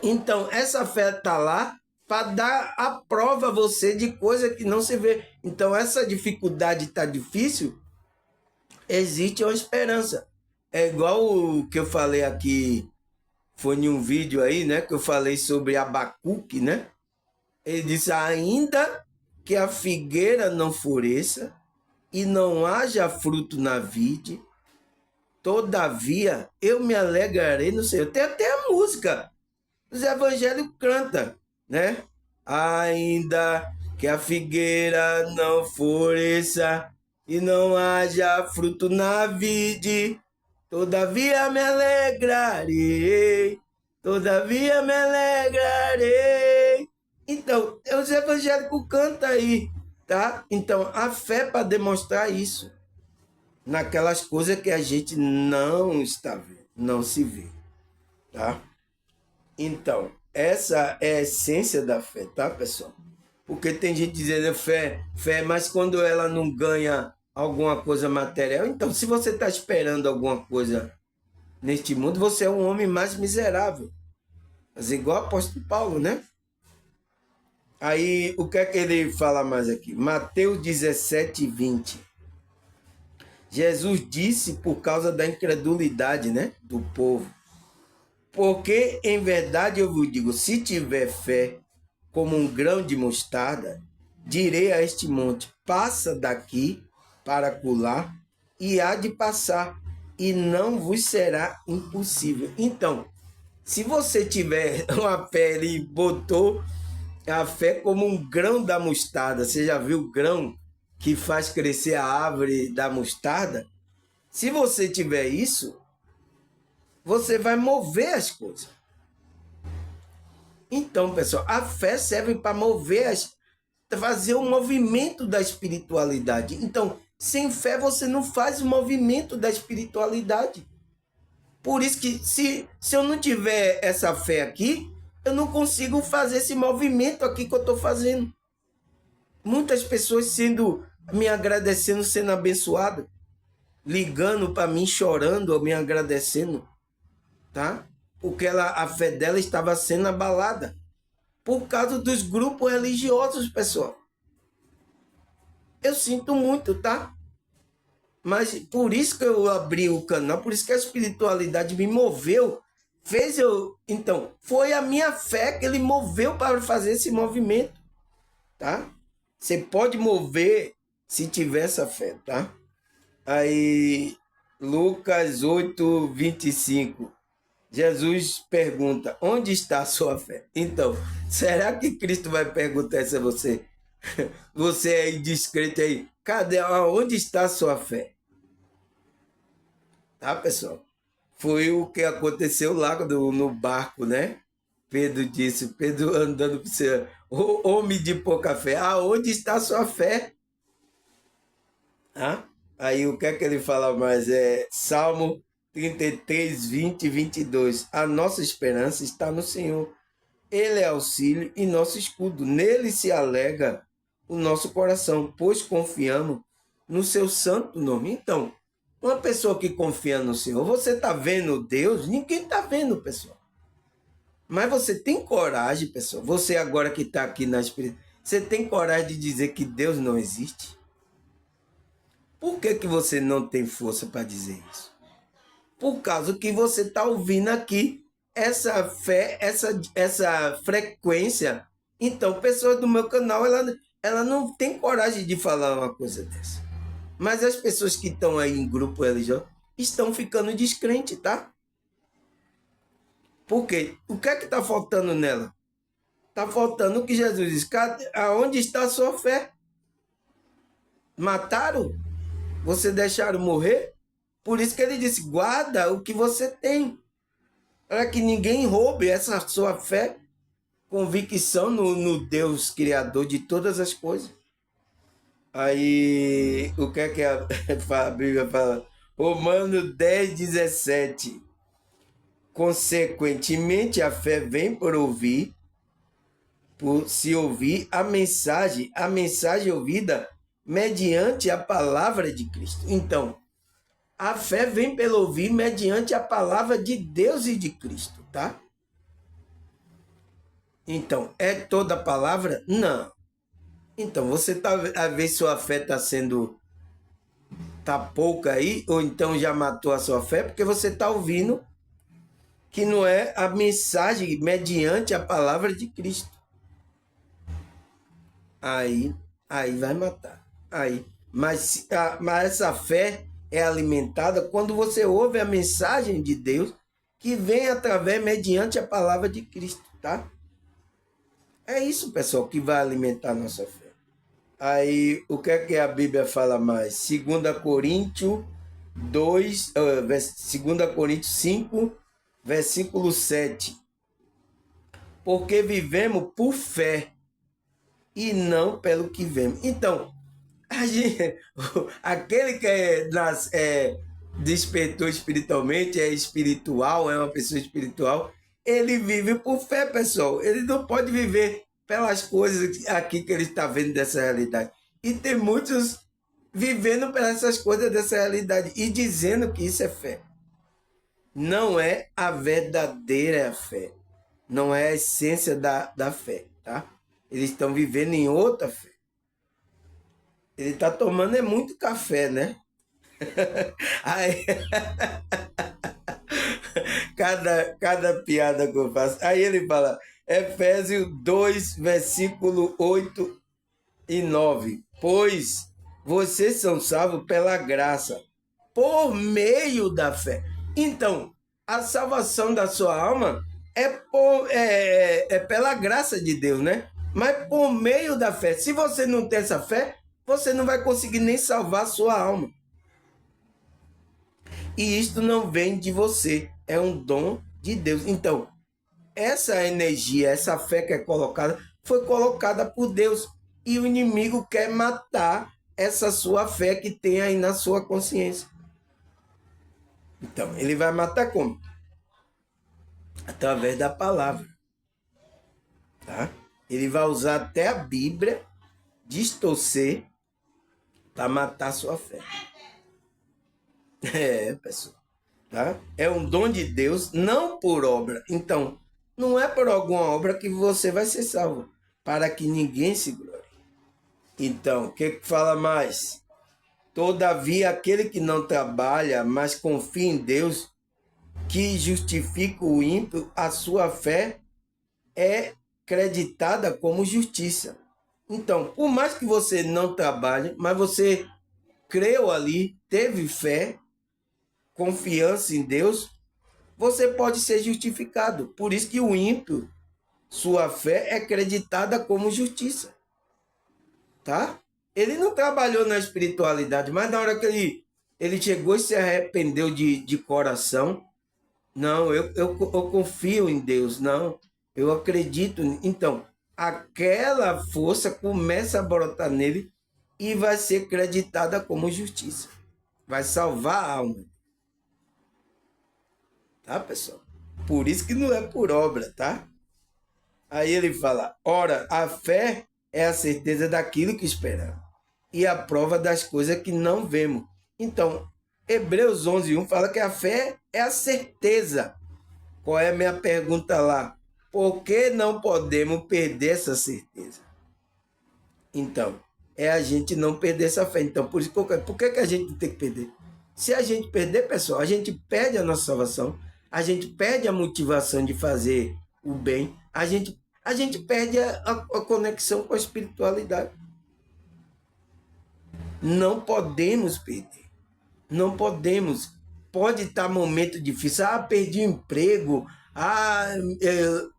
Então, essa fé está lá para dar a prova a você de coisa que não se vê. Então, essa dificuldade está difícil, existe uma esperança. É igual o que eu falei aqui, foi em um vídeo aí, né? Que eu falei sobre Abacuque, né? Ele disse, ainda que a figueira não floresça e não haja fruto na vide, todavia eu me alegrarei no Senhor. Tem até a música, os evangélicos cantam, né? Ainda que a figueira não floresça e não haja fruto na vide, todavia me alegrarei, todavia me alegrarei. Então, os evangélicos cantam aí, tá? Então, a fé para demonstrar isso, naquelas coisas que a gente não está vendo, não se vê, tá? Então, essa é a essência da fé, tá, pessoal? Porque tem gente dizendo fé, mas quando ela não ganha alguma coisa material, então se você está esperando alguma coisa neste mundo, você é um homem mais miserável. Mas igual o apóstolo Paulo, né? Aí, o que é que ele fala mais aqui? Mateus 17, 20. Jesus disse por causa da incredulidade, né, do povo. Porque, em verdade, eu vos digo, se tiver fé como um grão de mostarda, direi a este monte, passa daqui para acolá, e há de passar, e não vos será impossível. Então, se você tiver uma fé, ele botou a fé como um grão da mostarda. Você já viu o grão que faz crescer a árvore da mostarda? Se você tiver isso, você vai mover as coisas. Então, pessoal, a fé serve para mover, fazer o movimento da espiritualidade. Então, sem fé você não faz o movimento da espiritualidade. Por isso que se eu não tiver essa fé aqui, eu não consigo fazer esse movimento aqui que eu estou fazendo. Muitas pessoas me agradecendo, sendo abençoadas, ligando para mim, chorando, me agradecendo, tá? Porque a fé dela estava sendo abalada por causa dos grupos religiosos, pessoal. Eu sinto muito, tá? Mas por isso que eu abri o canal, por isso que a espiritualidade me moveu, fez eu... Então, foi a minha fé que ele moveu para fazer esse movimento, tá? Você pode mover se tiver essa fé, tá? Aí, Lucas 8:25. Jesus pergunta, onde está a sua fé? Então, será que Cristo vai perguntar isso a você? Você é indiscreto aí. Cadê? Onde está a sua fé? Tá, pessoal? Foi o que aconteceu lá no barco, né? Pedro disse, Pedro andando para você, homem de pouca fé, aonde está a sua fé? Ah? Aí o que é que ele fala mais? Salmo 33, 20 e 22. A nossa esperança está no Senhor. Ele é auxílio e nosso escudo. Nele se alega o nosso coração, pois confiamos no seu santo nome. Então, uma pessoa que confia no Senhor, você está vendo Deus? Ninguém está vendo, pessoal. Mas você tem coragem, pessoal. Você agora que está aqui na espiritualidade, você tem coragem de dizer que Deus não existe? Por que você não tem força para dizer isso? Por causa que você está ouvindo aqui essa fé, essa frequência. Então, pessoas do meu canal, ela não tem coragem de falar uma coisa dessa. Mas as pessoas que estão aí em grupo religioso estão ficando descrentes, tá? Por quê? O que é que está faltando nela? Está faltando o que Jesus diz. Aonde está a sua fé? Mataram? Você deixaram morrer? Por isso que ele disse, guarda o que você tem. Para que ninguém roube essa sua fé, convicção no Deus Criador de todas as coisas. Aí, o que é que a Bíblia fala? Romanos 10:17. Consequentemente, a fé vem por ouvir, por se ouvir a mensagem ouvida mediante a palavra de Cristo. Então, a fé vem pelo ouvir mediante a palavra de Deus e de Cristo, tá? Então, é toda a palavra? Não. Então, você tá a ver se sua fé tá pouca aí, ou então já matou a sua fé, porque você tá ouvindo que não é a mensagem mediante a palavra de Cristo. Aí vai matar. Mas essa fé é alimentada quando você ouve a mensagem de Deus que vem através, mediante a palavra de Cristo, tá? É isso, pessoal, que vai alimentar a nossa fé. Aí, o que é que a Bíblia fala mais? 2 Coríntios 5, versículo 7. Porque vivemos por fé e não pelo que vemos. Então, aquele que despertou espiritualmente, é espiritual, é uma pessoa espiritual, ele vive por fé, pessoal. Ele não pode viver pelas coisas aqui que ele está vendo dessa realidade. E tem muitos vivendo pelas essas coisas dessa realidade e dizendo que isso é fé. Não é a verdadeira fé. Não é a essência da fé, tá? Eles estão vivendo em outra fé. Ele está tomando muito café, né? Aí, cada piada que eu faço. Aí ele fala, Efésios 2, versículo 8 e 9. Pois vocês são salvos pela graça, por meio da fé. Então, a salvação da sua alma é pela graça de Deus, né? Mas por meio da fé. Se você não tem essa fé, você não vai conseguir nem salvar a sua alma. E isto não vem de você, é um dom de Deus. Então, essa energia, essa fé que é colocada, foi colocada por Deus. E o inimigo quer matar essa sua fé que tem aí na sua consciência. Então, ele vai matar como? Através da palavra. tá? Ele vai usar até a Bíblia, distorcer, para matar a sua fé. Pessoal. Tá? É um dom de Deus, não por obra. Então, não é por alguma obra que você vai ser salvo, para que ninguém se glorie. Então, o que fala mais? Todavia, aquele que não trabalha, mas confia em Deus, que justifica o ímpio, a sua fé é creditada como justiça. Então, por mais que você não trabalhe, mas você creu ali, teve fé, confiança em Deus, você pode ser justificado. Por isso que o ímpio, sua fé é creditada como justiça. Tá? Ele não trabalhou na espiritualidade, mas na hora que ele chegou e se arrependeu de coração, não, eu confio em Deus, não, eu acredito. Então, aquela força começa a brotar nele e vai ser creditada como justiça. Vai salvar a alma. Tá, pessoal? Por isso que não é por obra, tá? Aí ele fala: ora, a fé é a certeza daquilo que esperamos e a prova das coisas que não vemos. Então, Hebreus 11:1 fala que a fé é a certeza. Qual é a minha pergunta lá? Por que não podemos perder essa certeza? Então, é a gente não perder essa fé. Então, por que a gente tem que perder? Se a gente perder, pessoal, a gente perde a nossa salvação, a gente perde a motivação de fazer o bem, a gente perde a conexão com a espiritualidade. Não podemos perder. Não podemos. Pode estar momento difícil. Ah, perdi o emprego. Ah,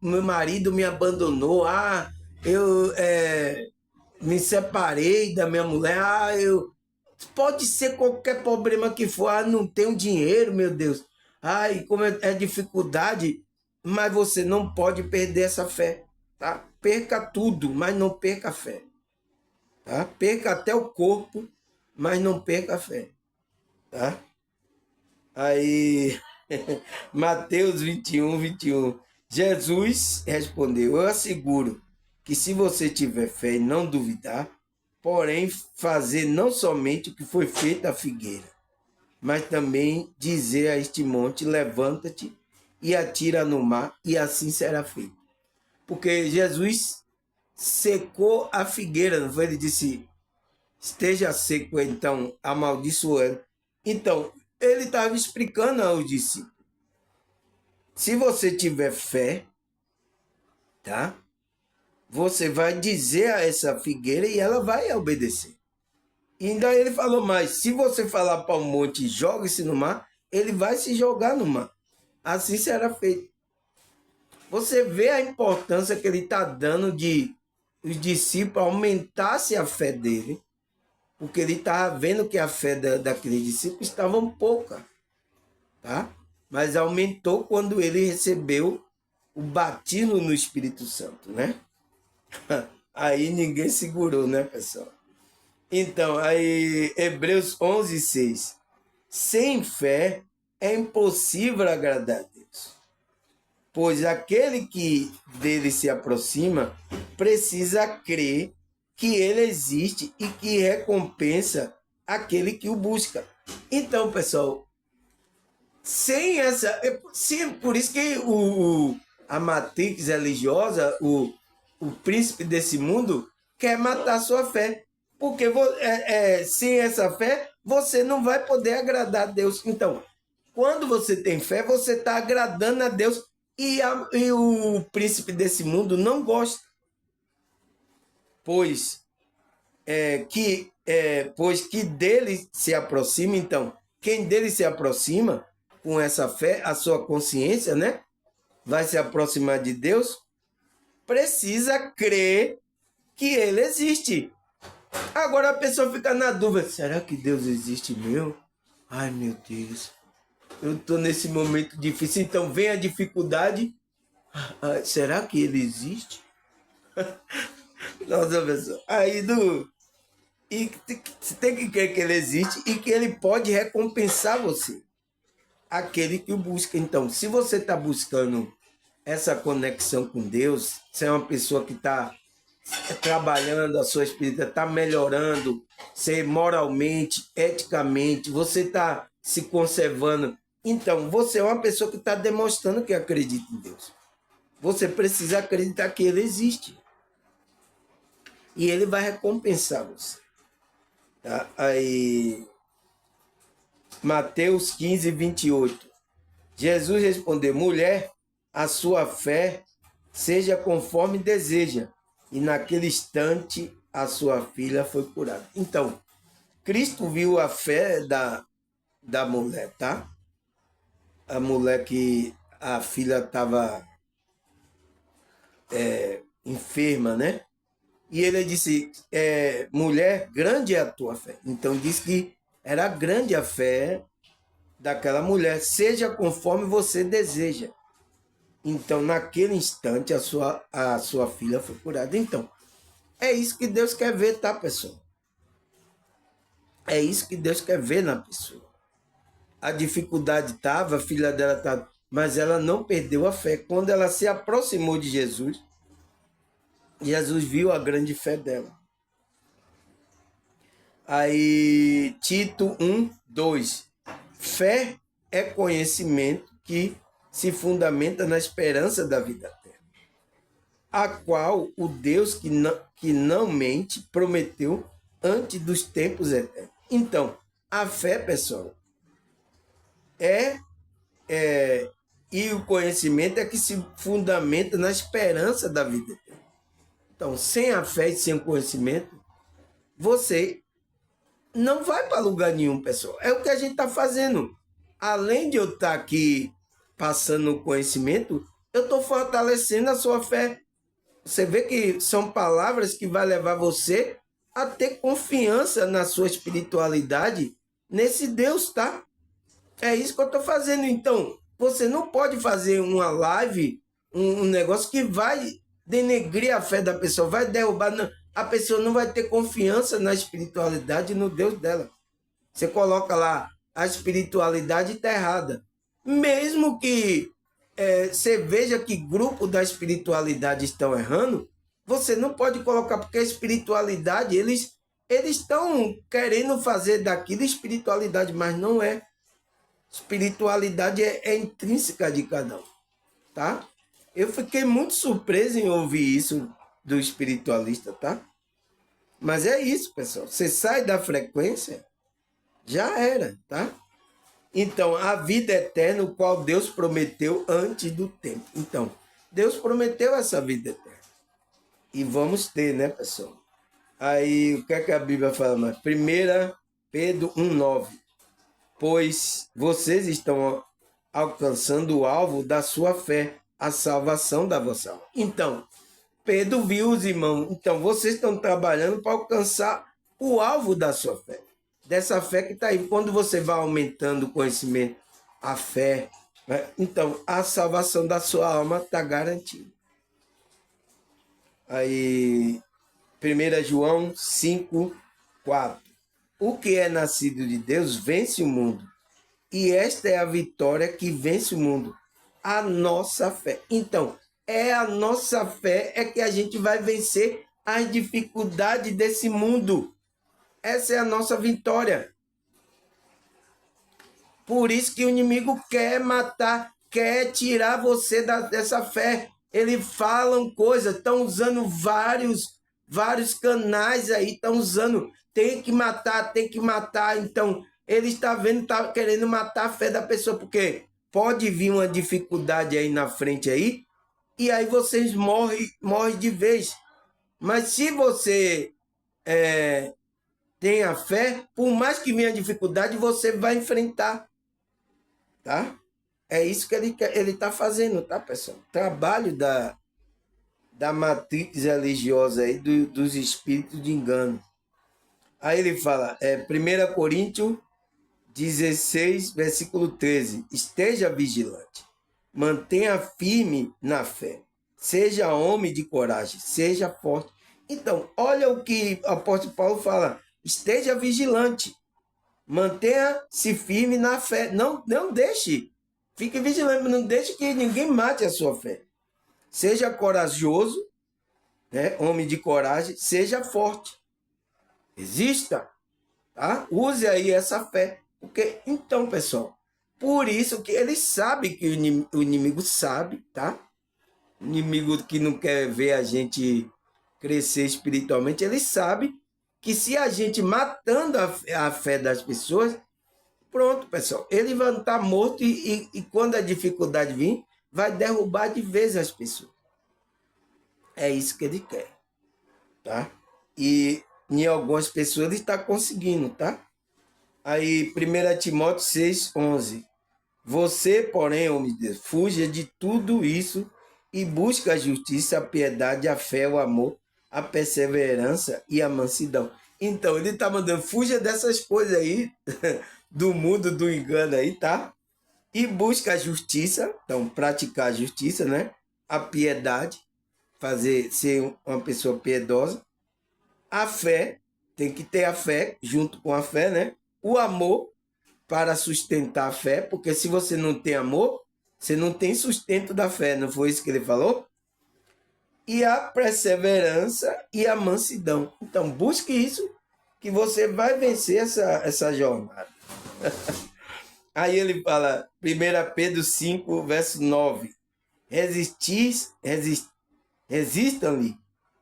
meu marido me abandonou. Ah, eu me separei da minha mulher. Ah, pode ser qualquer problema que for. Ah, não tenho dinheiro, meu Deus. Ah, e como é dificuldade. Mas você não pode perder essa fé. Tá? Perca tudo, mas não perca a fé. Tá? Perca até o corpo, mas não perca a fé. Tá? Aí, Mateus 21:21. Jesus respondeu: eu asseguro que se você tiver fé e não duvidar, porém fazer não somente o que foi feito à figueira, mas também dizer a este monte: levanta-te e atira no mar, e assim será feito. Porque Jesus secou a figueira, não foi? Ele disse: esteja seco, então amaldiçoando. Então, ele estava explicando aos discípulos: se você tiver fé, tá? Você vai dizer a essa figueira e ela vai obedecer. E ainda ele falou mais: se você falar para o monte, jogue-se no mar, ele vai se jogar no mar. Assim será feito. Você vê a importância que ele está dando de os discípulos aumentasse a fé dele, porque ele estava vendo que a fé daqueles discípulos estava pouca, tá? Mas aumentou quando ele recebeu o batismo no Espírito Santo, né? Aí ninguém segurou, né, pessoal? Então, aí Hebreus 11:6. Sem fé é impossível agradar a Deus, pois aquele que dele se aproxima precisa crer que ele existe e que recompensa aquele que o busca. Então, pessoal, sem essa. Por isso que a matrix religiosa, o príncipe desse mundo, quer matar sua fé. Porque sem essa fé, você não vai poder agradar a Deus. Então, quando você tem fé, você está agradando a Deus. E o príncipe desse mundo não gosta. Pois que dele se aproxima, então, quem dele se aproxima com essa fé, a sua consciência, né? Vai se aproximar de Deus, precisa crer que ele existe. Agora a pessoa fica na dúvida: será que Deus existe mesmo? Ai, meu Deus, eu estou nesse momento difícil, então vem a dificuldade. Será que ele existe? Nossa, pessoa. E você tem que crer que ele existe e que ele pode recompensar você, aquele que o busca. Então, se você está buscando essa conexão com Deus, você é uma pessoa que está trabalhando a sua espírita, está melhorando, você moralmente, eticamente, você está se conservando. Então, você é uma pessoa que está demonstrando que acredita em Deus. Você precisa acreditar que Ele existe. E Ele vai recompensar você. Tá? Aí, Mateus 15, 28. Jesus respondeu: mulher, a sua fé seja conforme deseja. E naquele instante a sua filha foi curada. Então, Cristo viu a fé da mulher, tá? A mulher que a filha estava enferma, né? E ele disse, mulher, grande é a tua fé. Então, diz que era grande a fé daquela mulher, seja conforme você deseja. Então, naquele instante, a sua filha foi curada. Então, é isso que Deus quer ver, tá, pessoal? É isso que Deus quer ver na pessoa. A dificuldade estava, a filha dela estava, mas ela não perdeu a fé. Quando ela se aproximou de Jesus, Jesus viu a grande fé dela. Aí, Tito 1, 2. Fé é conhecimento que se fundamenta na esperança da vida eterna, a qual o Deus que não mente prometeu antes dos tempos eternos. Então, a fé, pessoal, e o conhecimento é que se fundamenta na esperança da vida eterna. Então, sem a fé e sem o conhecimento, você não vai para lugar nenhum, pessoal. É o que a gente está fazendo. Além de eu estar aqui passando o conhecimento, eu estou fortalecendo a sua fé. Você vê que são palavras que vai levar você a ter confiança na sua espiritualidade, nesse Deus, tá? É isso que eu estou fazendo. Então, você não pode fazer uma live, um negócio que vai denegrir a fé da pessoa, vai derrubar. Não. A pessoa não vai ter confiança na espiritualidade, no Deus dela. Você coloca lá, a espiritualidade está errada. Mesmo que você veja que grupo da espiritualidade estão errando, você não pode colocar, porque a espiritualidade, eles estão querendo fazer daquilo espiritualidade, mas não é. Espiritualidade é intrínseca de cada um, tá? Eu fiquei muito surpreso em ouvir isso do espiritualista, tá? Mas é isso, pessoal. Você sai da frequência, já era, tá? Então, a vida eterna, o qual Deus prometeu antes do tempo. Então, Deus prometeu essa vida eterna. E vamos ter, né, pessoal? Aí, o que é que a Bíblia fala mais? 1 Pedro 1,9. Pois vocês estão alcançando o alvo da sua fé, a salvação da vossa alma. Então, Pedro viu os irmãos. Então, vocês estão trabalhando para alcançar o alvo da sua fé. Dessa fé que está aí. Quando você vai aumentando o conhecimento, a fé, né? Então, a salvação da sua alma está garantida. Aí, 1 João 5, 4. O que é nascido de Deus vence o mundo. E esta é a vitória que vence o mundo. A nossa fé. Então, é a nossa fé é que a gente vai vencer as dificuldades desse mundo. Essa é a nossa vitória. Por isso que o inimigo quer matar, quer tirar você dessa fé. Eles falam coisas, estão usando vários canais aí, estão usando, tem que matar. Então, ele está vendo, está querendo matar a fé da pessoa, porque pode vir uma dificuldade aí na frente aí, e aí vocês morrem de vez. Mas se você tem a fé, por mais que venha dificuldade, você vai enfrentar, tá? É isso que ele está fazendo, tá, pessoal? Trabalho da matrix religiosa aí, dos espíritos de engano. Aí ele fala, 1 Coríntios 16, versículo 13. Esteja vigilante, mantenha firme na fé, seja homem de coragem, seja forte. Então, olha o que o apóstolo Paulo fala, esteja vigilante, mantenha-se firme na fé, não deixe, fique vigilante, não deixe que ninguém mate a sua fé. seja corajoso, né? Homem de coragem, seja forte. Resista, tá? Use aí essa fé. Porque, então, pessoal, por isso que ele sabe que o inimigo sabe, tá? O inimigo que não quer ver a gente crescer espiritualmente, ele sabe que se a gente matando a fé das pessoas, pronto, pessoal, ele vai estar morto e quando a dificuldade vir, vai derrubar de vez as pessoas. É isso que ele quer, tá? E em algumas pessoas ele está conseguindo, tá? Aí, 1 Timóteo 6:11. Você, porém, homem de Deus, fuja de tudo isso e busca a justiça, a piedade, a fé, o amor, a perseverança e a mansidão. Então, ele está mandando, fuja dessas coisas aí, do mundo do engano aí, tá? E busca a justiça, então, praticar a justiça, né? A piedade, ser uma pessoa piedosa. A fé, tem que ter a fé junto com a fé, né? O amor, para sustentar a fé, porque se você não tem amor, você não tem sustento da fé, não foi isso que ele falou? E a perseverança e a mansidão. Então, busque isso, que você vai vencer essa jornada. Aí ele fala, 1 Pedro 5, verso 9. Resistam-lhe,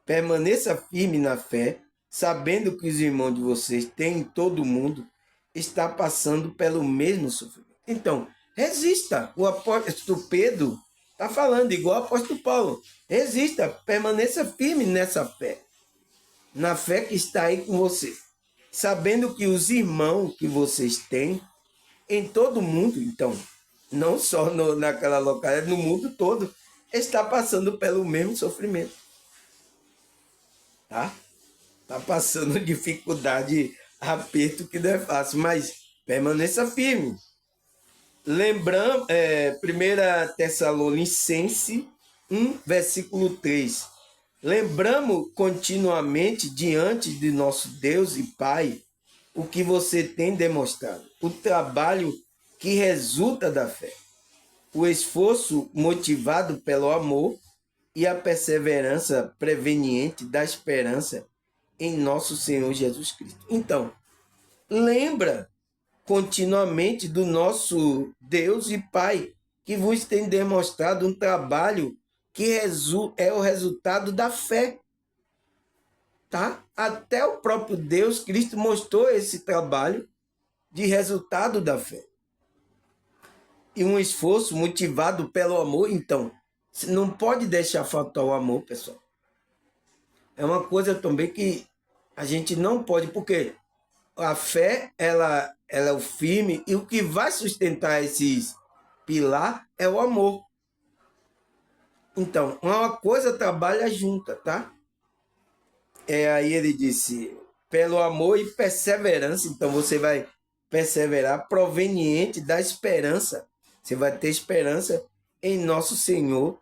permaneça firme na fé, sabendo que os irmãos de vocês têm em todo o mundo, está passando pelo mesmo sofrimento. Então, resista. O apóstolo Pedro está falando igual o apóstolo Paulo. Resista, permaneça firme nessa fé. Na fé que está aí com você. Sabendo que os irmãos que vocês têm em todo o mundo, então, não só naquela localidade, no mundo todo, está passando pelo mesmo sofrimento. Tá? Está passando dificuldade, aperto que não é fácil, mas permaneça firme. Lembrando, 1 Tessalonicenses 1, versículo 3. Lembramos continuamente diante de nosso Deus e Pai o que você tem demonstrado, o trabalho que resulta da fé, o esforço motivado pelo amor e a perseverança preveniente da esperança em nosso Senhor Jesus Cristo. Então, lembra continuamente do nosso Deus e Pai, que vos tem demonstrado um trabalho que é o resultado da fé. Tá? Até o próprio Deus, Cristo, mostrou esse trabalho de resultado da fé. E um esforço motivado pelo amor, então, não pode deixar faltar o amor, pessoal. É uma coisa também que a gente não pode, porque a fé, ela é o firme, e o que vai sustentar esses pilar é o amor. Então, uma coisa trabalha junta, tá? Aí ele disse, pelo amor e perseverança, então você vai perseverar proveniente da esperança. Você vai ter esperança em nosso Senhor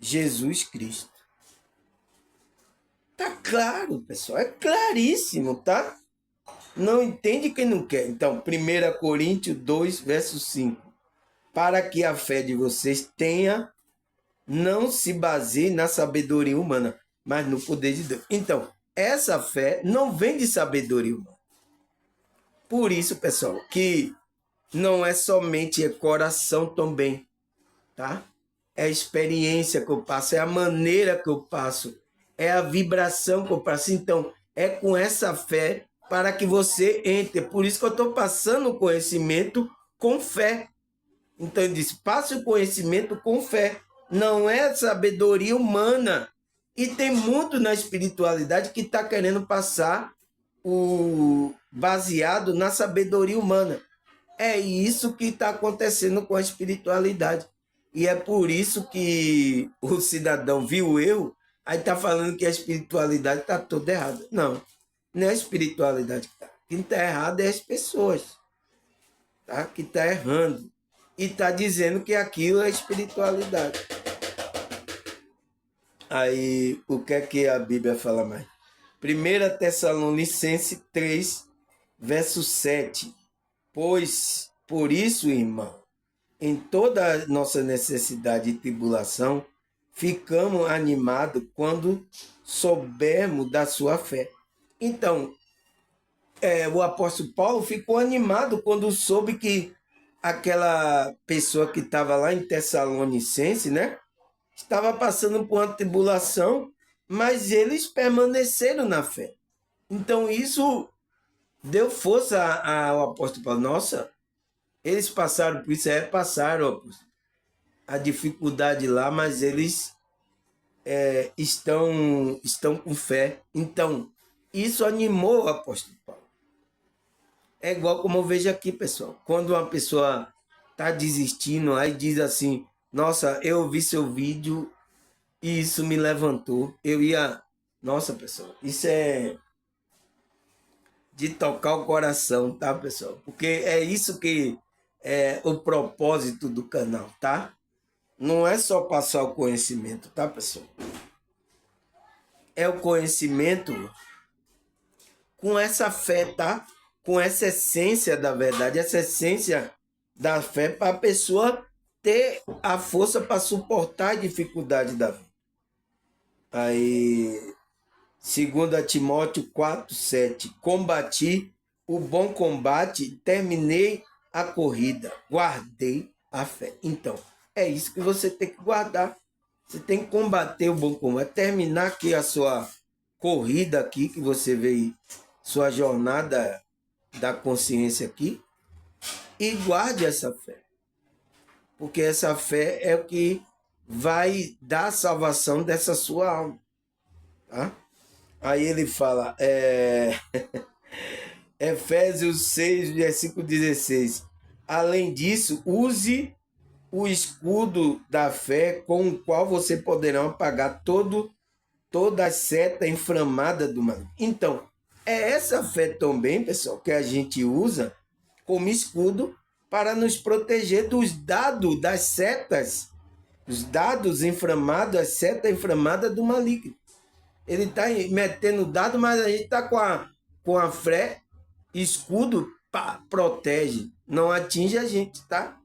Jesus Cristo. Tá claro, pessoal, é claríssimo, tá? Não entende quem não quer. Então, 1 Coríntios 2, verso 5. Para que a fé de vocês não se baseie na sabedoria humana, mas no poder de Deus. Então, essa fé não vem de sabedoria humana. Por isso, pessoal, que não é somente coração também, tá? É a experiência que eu passo, é a maneira que eu passo, é a vibração que eu passo. Então, é com essa fé para que você entre. Por isso que eu estou passando o conhecimento com fé. Então, ele diz, passe o conhecimento com fé. Não é sabedoria humana. E tem muito na espiritualidade que está querendo passar o baseado na sabedoria humana. É isso que está acontecendo com a espiritualidade. E é por isso que o cidadão viu o erro, aí está falando que a espiritualidade está toda errada. Não, não é a espiritualidade que está. Quem está errado é as pessoas, tá? Que está errando. E está dizendo que aquilo é espiritualidade. Aí, o que é que a Bíblia fala mais? 1 Tessalonicenses 3, verso 7. Pois, por isso, irmão, em toda a nossa necessidade e tribulação, ficamos animados quando soubermos da sua fé. Então, o apóstolo Paulo ficou animado quando soube que aquela pessoa que estava lá em Tessalonicense, né, estava passando por uma tribulação, mas eles permaneceram na fé. Então, isso deu força ao apóstolo Paulo. Nossa, eles passaram por isso, passaram a dificuldade lá, mas eles estão com fé. Então, isso animou o apóstolo Paulo. É igual como eu vejo aqui, pessoal. Quando uma pessoa está desistindo, aí diz assim, nossa, eu vi seu vídeo e isso me levantou. Nossa, pessoal, isso é de tocar o coração, tá, pessoal? Porque é isso que é o propósito do canal, tá? Não é só passar o conhecimento, tá, pessoal? É o conhecimento com essa fé, tá? Com essa essência da verdade, essa essência da fé para a pessoa ter a força para suportar a dificuldade da vida. Aí, 2 Timóteo 4:7, combati o bom combate, terminei a corrida, guardei a fé. Então, é isso que você tem que guardar. Você tem que combater o bom combate, terminar aqui a sua corrida aqui, que você veio, sua jornada da consciência aqui, e guarde essa fé. Porque essa fé é o que vai dar a salvação dessa sua alma. Tá? Aí ele fala, Efésios 6, versículo 16. Além disso, use o escudo da fé com o qual você poderá apagar toda a seta inflamada do mal. Então, é essa fé também, pessoal, que a gente usa como escudo para nos proteger dos dados, das setas, os dados inflamados, as setas inflamadas do maligno. Ele está metendo dado, mas a gente está com a fé, escudo, protege, não atinge a gente, tá?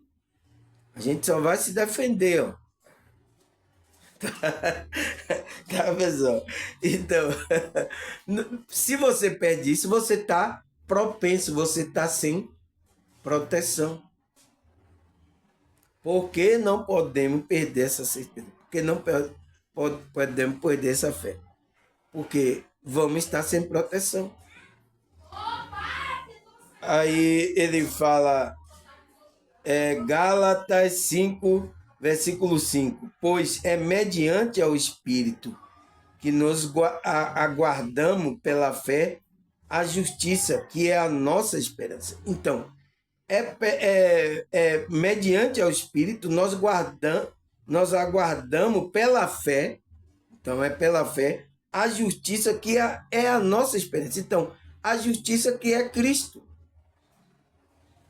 A gente só vai se defender, ó. Tá, pessoal? Então, se você perde isso, você está propenso, você está sem proteção. Por que não podemos perder essa certeza? Porque não podemos perder essa fé? Porque vamos estar sem proteção. Aí ele fala, Gálatas 5, versículo 5. Pois é mediante ao Espírito que nos aguardamos pela fé a justiça, que é a nossa esperança. Então, mediante ao Espírito nós aguardamos pela fé, então é pela fé, a justiça que é a nossa esperança. Então, a justiça que é Cristo.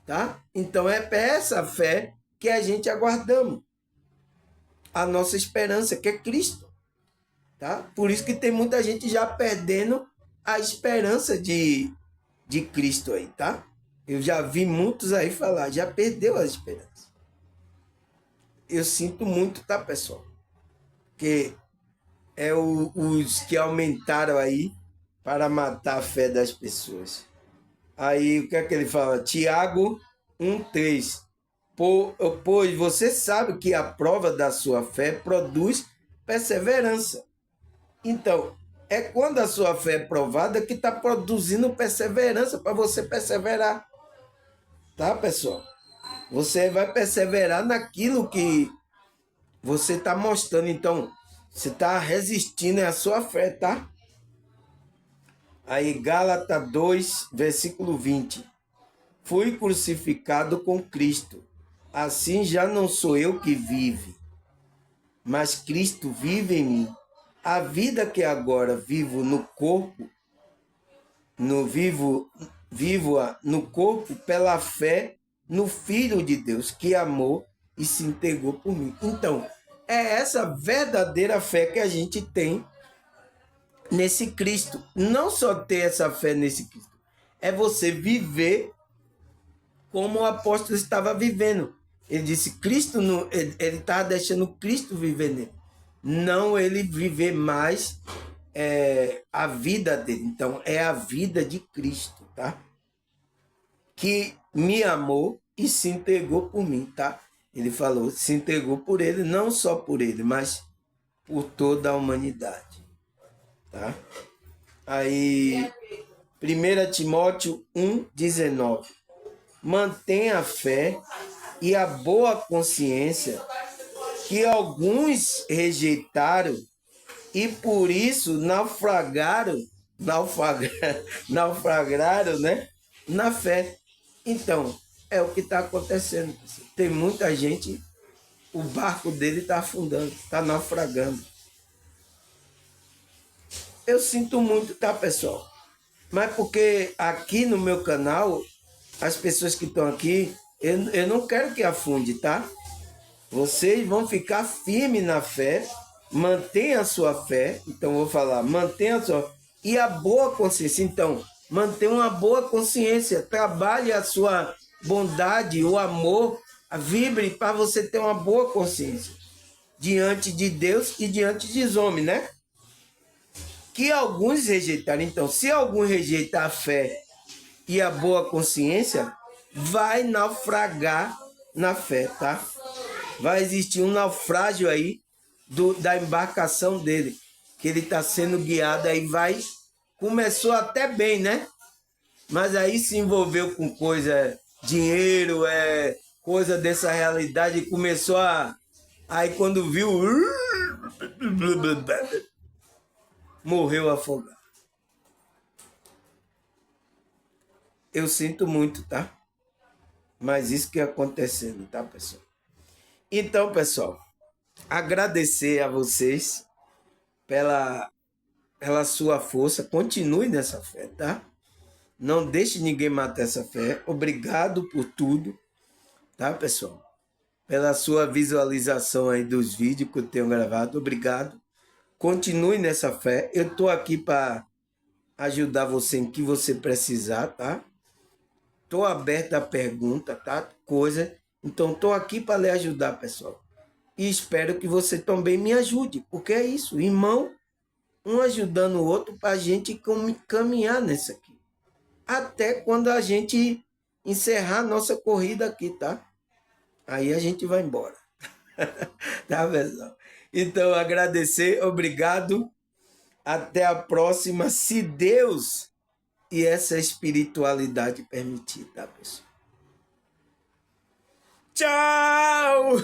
Tá? Então, é essa fé que a gente aguardamos. A nossa esperança, que é Cristo. Tá? Por isso que tem muita gente já perdendo a esperança de Cristo aí, tá? Eu já vi muitos aí falar, já perdeu a esperança. Eu sinto muito, tá, pessoal? Que é os que aumentaram aí para matar a fé das pessoas. Aí, o que é que ele fala? Tiago 1:3. Pois você sabe que a prova da sua fé produz perseverança. Então, é quando a sua fé é provada que está produzindo perseverança para você perseverar. Tá, pessoal? Você vai perseverar naquilo que você está mostrando. Então, você está resistindo à sua fé, tá? Aí, Gálatas 2, versículo 20. Fui crucificado com Cristo. Assim já não sou eu que vive, mas Cristo vive em mim. A vida que agora vivo no corpo, vivo-a no corpo pela fé no Filho de Deus, que amou e se entregou por mim. Então, é essa verdadeira fé que a gente tem nesse Cristo. Não só ter essa fé nesse Cristo, é você viver como o apóstolo estava vivendo. Ele disse, Cristo, ele estava deixando Cristo viver nele. não ele viver mais a vida dele. Então, é a vida de Cristo, tá? Que me amou e se entregou por mim, tá? Ele falou, se entregou por ele, não só por ele, mas por toda a humanidade, tá? Aí, 1 Timóteo 1,19. Mantenha a fé e a boa consciência que alguns rejeitaram e por isso naufragaram, né, na fé. Então, é o que está acontecendo. Tem muita gente, o barco dele está afundando, está naufragando. Eu sinto muito, tá, pessoal? Mas porque aqui no meu canal, as pessoas que estão aqui, eu não quero que afunde, tá? Vocês vão ficar firmes na fé, mantenha a sua fé. Então, vou falar, mantenha a sua... E a boa consciência. Então, mantenha uma boa consciência. Trabalhe a sua bondade, o amor, vibre para você ter uma boa consciência. Diante de Deus e diante dos homens, né? Que alguns rejeitaram. Então, se algum rejeitar a fé e a boa consciência, vai naufragar na fé, tá? Vai existir um naufrágio aí da embarcação dele, que ele está sendo guiado aí, começou até bem, né? Mas aí se envolveu com coisa, dinheiro, coisa dessa realidade, e começou aí quando viu, morreu afogado. Eu sinto muito, tá? Mas isso que é acontecendo, tá, pessoal? Então, pessoal, agradecer a vocês pela sua força. Continue nessa fé, tá? Não deixe ninguém matar essa fé. Obrigado por tudo, tá, pessoal? Pela sua visualização aí dos vídeos que eu tenho gravado. Obrigado. Continue nessa fé. Eu estou aqui para ajudar você em que você precisar, tá? Estou aberto a pergunta, tá? Coisa. Então, estou aqui para lhe ajudar, pessoal. E espero que você também me ajude, porque é isso, irmão, um ajudando o outro para a gente caminhar nisso aqui. Até quando a gente encerrar nossa corrida aqui, tá? Aí a gente vai embora. Tá, pessoal? Então, agradecer, obrigado. Até a próxima, se Deus e essa espiritualidade permitir, tá, pessoal? Tchau!